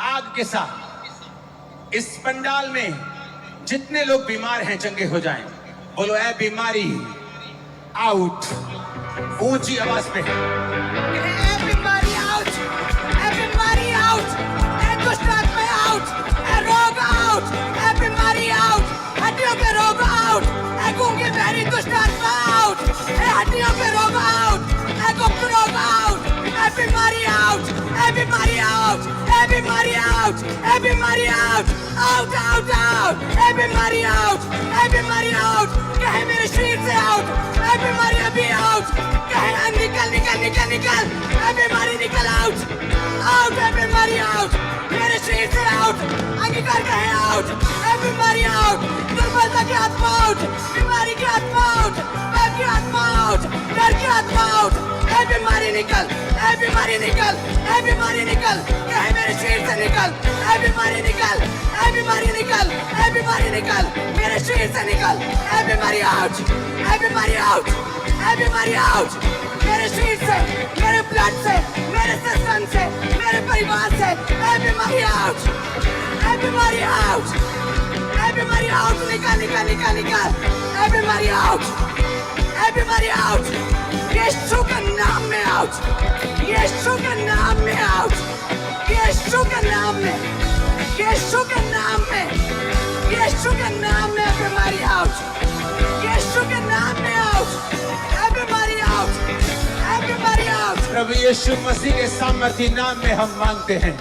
आग के साथ इस पंडाल में जितने लोग बीमार हैं चंगे हो जाएं। बोलो ऐ बीमारी आउट, ऊंची आवाज पे। Everybody out! Everybody out! दुष्ट आत्मा out! रोग out! Everybody out! हड्डियों के रोग out! गूंगी बहरी दुष्ट आत्मा out! हड्डियों के रोग out! गुप्त रोग out! Everybody out! Everybody out! Everybody out! Everybody out! Out! Out! Out! Everybody out! Everybody out! कहे मेरे शरीर से out! Everybody अभी out! कहे निकल निकल निकल निकल! Everybody निकल out! Out! Everybody out! मेरे शरीर से out! अंगीकार कहे out! Everybody out! दुर्बलता की आत्मा out! बीमारी की आत्मा out! भय की आत्मा out! डर की आत्मा out! Everybody निकल! Everybody निकल! Everybody निकल! कहे मेरे शरीर से निकल! Everybody निकल! Everybody निकल! Everybody निकल! मेरे शरीर से निकल! Everybody out! Everybody out! Everybody out! मेरे शरीर से, मेरे ब्लड से, मेरे सिस्टम से, मेरे परिवार से, Everybody out! Everybody out! Everybody out! निकल निकल निकल निकल! Everybody out! Everybody out! यीशु के नाम में out! यीशु के नाम में out! यीशु के नाम में! यीशु के नाम में! यीशु के नाम में Everybody out! यीशु के नाम में out! Everybody out! Everybody out! प्रभु यीशु मसीह के सामर्थी नाम में हम मांगते हैं।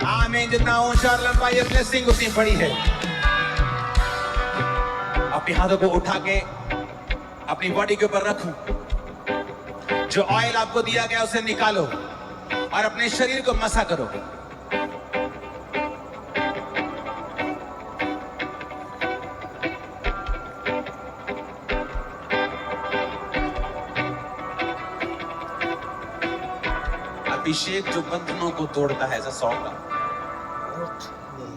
आमीन। जितना ऊंचा और लंबा ये ब्लेसिंग उतनी बड़ी है। अपने हाथों को उठा के अपनी बॉडी के ऊपर रखो। जो ऑयल आपको दिया गया उसे निकालो और अपने शरीर को मसा करो। अभिषेक जो बंधनों को तोड़ता है, ऐसा सॉन्ग है।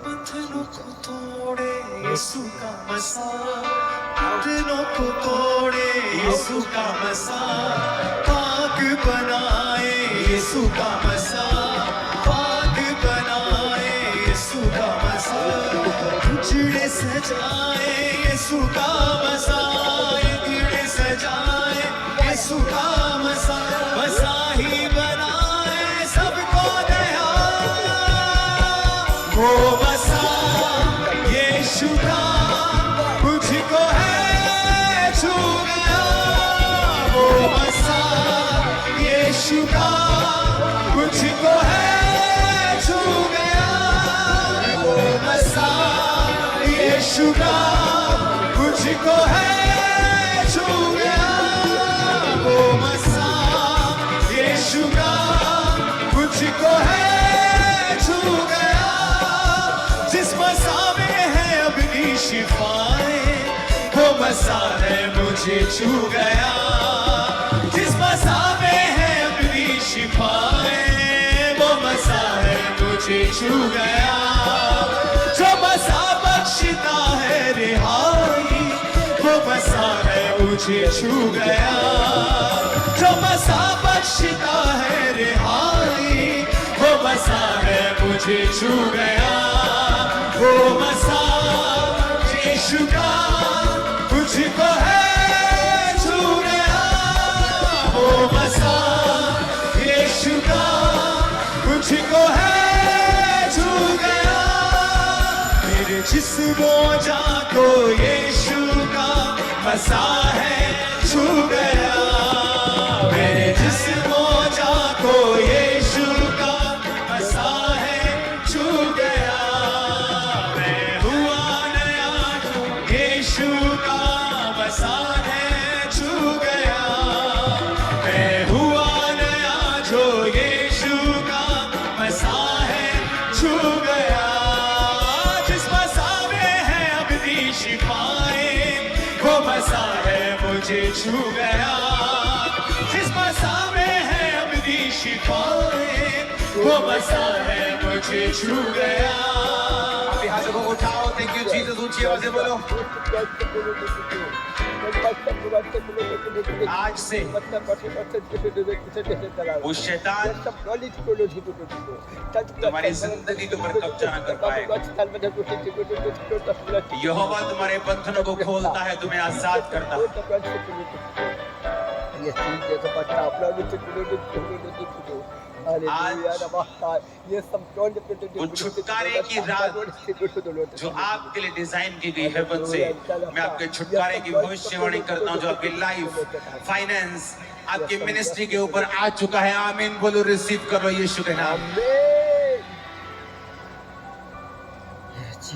बंधनों को तोड़े यीशु का मसा, बंधनों को तोड़े यीशु का मसा, पाक बनाए यीशु का मसा, पाक बनाए यीशु का मसा, उजड़े सजाए यीशु का मसा, उजड़े सजाए यीशु का मसा, मसा ही बनाए सबको नया, वो मसा यीशु का मुझको है छू गया, वो मसा यीशु का मुझको है छू गया, वो मसा यीशु का मुझको है छू गया, वो मसा यीशु का मुझको है छू गया, जिस मसा में है अपनी शिफाएं, वो मसा है मुझे छू गया, जिस मसा में है अपनी शिफाएं, वो मसा है मुझे छू गया, जो मसा बख्शता है रिहाई, वो मसा है मुझे छू गया, जो मसा बख्शता है रिहाई, वो मसा है मुझे छू गया, वो मसा यीशु का मुझको है छू गया, वो मसा यीशु का मुझको है छू गया, मेरे जिस्मों जान को यीशु का मसा है छू गया, मेरे जिस्मों जान को यीशु का मसा है छू गया, मैं हुआ नया यीशु का मसा है छू गया, मैं हुआ नया जो यीशु का मसा है छू गया, जिस मसा में है अपनी शिफाएं, वो मसा है मुझे छू गया, जिस मसा में है अपनी शिफाएं, वो मसा है मुझे छू गया, अभी हाथों को उठाओ, थैंक यू जीसस, ऊंची आवाज से बोलो। आज से वो शैतान तुम्हारी जिंदगी के ऊपर कब्जा न कर पाएगा। यहोवा तुम्हारे बंधनों को खोलता है, तुम्हें आजाद करता है। वो छुटकारे की रात जो आपके लिए डिजाइन की गई हेवन से, मैं आपके छुटकारे की भविष्यवाणी करता हूँ, जो आपकी लाइफ, फाइनेंस, आपकी मिनिस्ट्री के ऊपर आ चुका है। आमीन बोलो, रिसीव करो यीशु के नाम।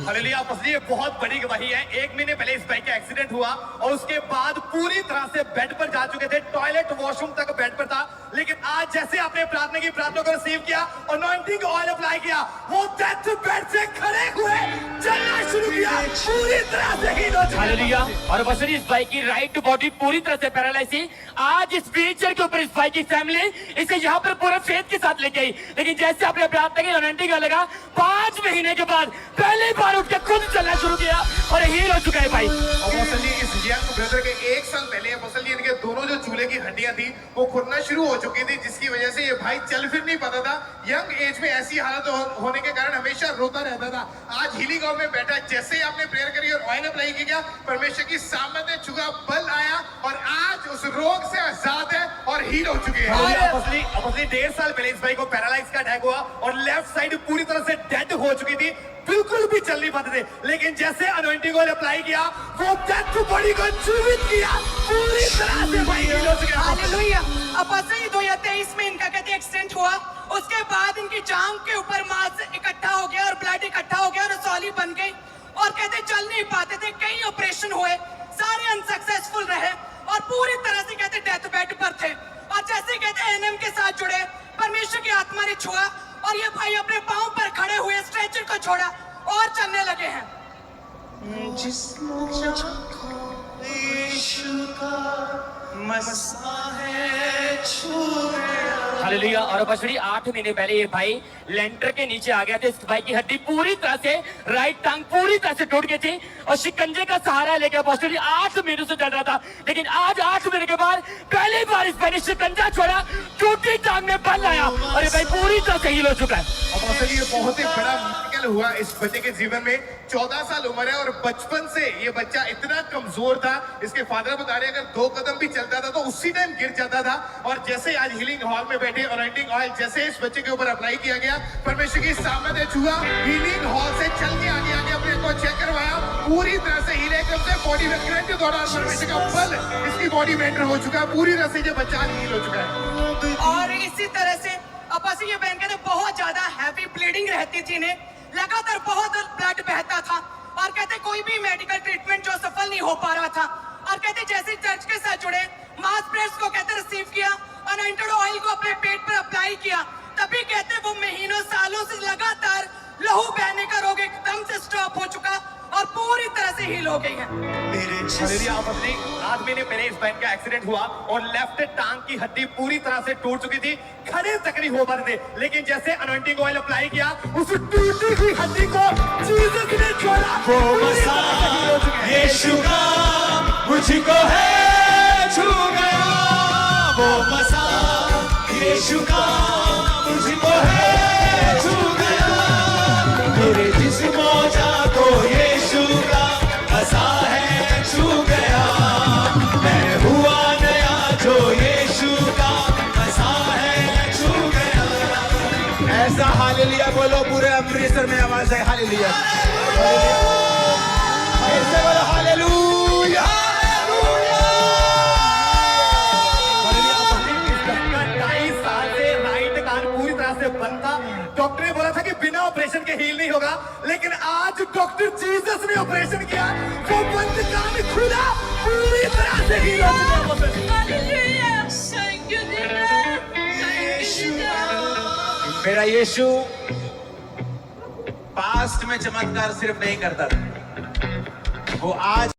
हालेलुया। ये बहुत बड़ी गवाही है। 1 महीने पहले इस बाइक का एक्सीडेंट हुआ और उसके बाद पूरी तरह से बेड पर जा चुके थे, टॉयलेट वॉशरूम तक बेड पर था, लेकिन आज जैसे आपने प्रार्थना की, प्रार्थना को रिसीव किया, अनॉइंटिंग ऑयल अप्लाई किया, वो डेथ बेड से खड़े हुए चलना शुरू किया, पूरी तरह से हील हो चुके। हालेलुया। और बस इस बाइक की राइट बॉडी पूरी तरह से पैरालाइज थी। आज इस व्हीलचेयर के ऊपर इस बाइक की फैमिली इसे यहाँ पर पूरे फेथ के साथ लेके आई, लेकिन जैसे आपने प्रार्थना की, अनॉइंटिंग लगा, 5 महीने के बाद पहली बार उठ के खुद चलना शुरू किया और हील हो चुका है भाई। अपोस्टल जी, इस यंग ब्रदर के 1 साल पहले अपोस्टल जी इनके दोनों जो चूल्हे की हड्डियां थी वो खुरना शुरू हो चुकी थी, जिसकी वजह से ये भाई चल फिर नहीं पाता था। यंग एज में ऐसी हालत होने के कारण हमेशा रोता रहता था। आज हीलिंग हाउस में बैठा, जैसे ही आपने प्रेयर करी और ऑयल अप्लाई किया, परमेश्वर की सामर्थ ने छुआ, बल आया और आज उस रोग से आजाद है और हील हो चुके हैं। अपोस्टल 1.5 साल पहले इस भाई को पैरालाइज का अटैक हुआ और लेफ्ट साइड पूरी तरह से डेड हो चुकी थी, बिल्कुल भी चल नहीं पाते थे, लेकिन जैसे अनॉइंटिंग ऑयल अप्लाई किया, वो डेथ बॉडी को जीवित किया, पूरी तरह से भाई हील हो चुके हैं। हालेलुया। अपोस्टल 2023 में इनका कहते एक्सीडेंट हुआ, उसके बाद इनकी जांघ के ऊपर मांस इकट्ठा हो गया और ब्लड इकट्ठा हो गया और सॉली बन गई और कहते चल नहीं पाते थे। कई ऑपरेशन हुए, सारे अनसक्सेसफुल रहे और पूरी तरह से कहते डेथ बेड पर थे। और जैसे कहते एनएम के साथ जुड़े, परमेश्वर की आत्मा ने छुआ और ये भाई अपने पांव पर खड़े हुए स्ट्रेचर को छोड़ा और चलने लगे हैं। यीशु का मसा है छू गया। हालेलुया। और बछड़ी 8 महीने पहले ये भाई लेंटर के नीचे आ गया था। इस भाई की हड्डी पूरी तरह से, राइट टांग पूरी तरह से टूट गई थी और शिकंजे का सहारा लेकर बछड़ी 8 महीनों से चल रहा था। लेकिन आज 8 महीने के बाद पहली बार इस भाई ने शिकंजा छोड़ा, टूटी टांग में बल आया और ये भाई पूरी तरह से हील हो चुका है। अपोस्टल ये बहुत ही बड़ा मिरेकल हुआ इस बच्चे के जीवन में। 14 साल उम्र है और बचपन से ये बच्चा इतना कमजोर था, इसके फादर बता रहे अगर 2 कदम भी चलता था तो उसी टाइम गिर जाता था। और जैसे आज हीलिंग हॉल में बैठे अनॉइंटिंग ऑयल जैसे इस बच्चे के ऊपर अप्लाई किया गया, परमेश्वर की सामर्थ्य छुआ, हीलिंग हॉल से चल के आगे अपने को चेक करवाया, पूरी तरह से हील एकदम से बॉडी में करंट के दौरान परमेश्वर का बल इसकी बॉडी में एंटर हो चुका है, पूरी तरह से ये बच्चा हील हो चुका है। और इसी तरह से अपासी ये बहन कहते बहुत ज्यादा हैवी ब्लीडिंग रहती थी इन्हें, लगातार बहुत ब्लड बहता था और कहते कोई भी मेडिकल ट्रीटमेंट जो सफल नहीं हो पा रहा था। और कहते जैसे चर्च के साथ जुड़े, मास प्रेयर्स को कहते रिसीव किया, अनॉइंटेड ऑयल को अपने पेट पर अप्लाई किया, तभी कहते वो महीनों सालों से लगातार लहू बहने का रोग एकदम से स्टॉप हो चुका और पूरी तरह से हील हो गई है। हालेलुया। आप अपनी 8 महीने पहले इस बहन का एक्सीडेंट हुआ और लेफ्ट टांग की हड्डी पूरी तरह से टूट चुकी थी, खड़े तक नहीं हो पा रहे थे। लेकिन जैसे अनॉइंटिंग ऑयल अप्लाई किया, उस टूटी हुई हड्डी को जीसस ने छोड़ा, वो मसा यीशु का मुझको है छू गया, वो मसा यीशु का मुझको है छू गया, मेरे जिस्मो जाको यीशु का मसा है छू गया, मैं हुआ नया जो यीशु का मसा है छू गया। ऐसा हालेलुया बोलो पूरे अमृतसर में आवाज है हालेलुया। फिर से बोलो हालेलुया। 22 साल से राइट कान पूरी तरह से बंद था। डॉक्टर ने बोला था कि बिना ऑपरेशन के हील नहीं होगा, लेकिन आज डॉक्टर जीसस ने ऑपरेशन किया, वो बंद कान खुला, पूरी तरह से हील हो चुका है। मेरा यीशु पास्ट में चमत्कार सिर्फ नहीं करता था, वो आज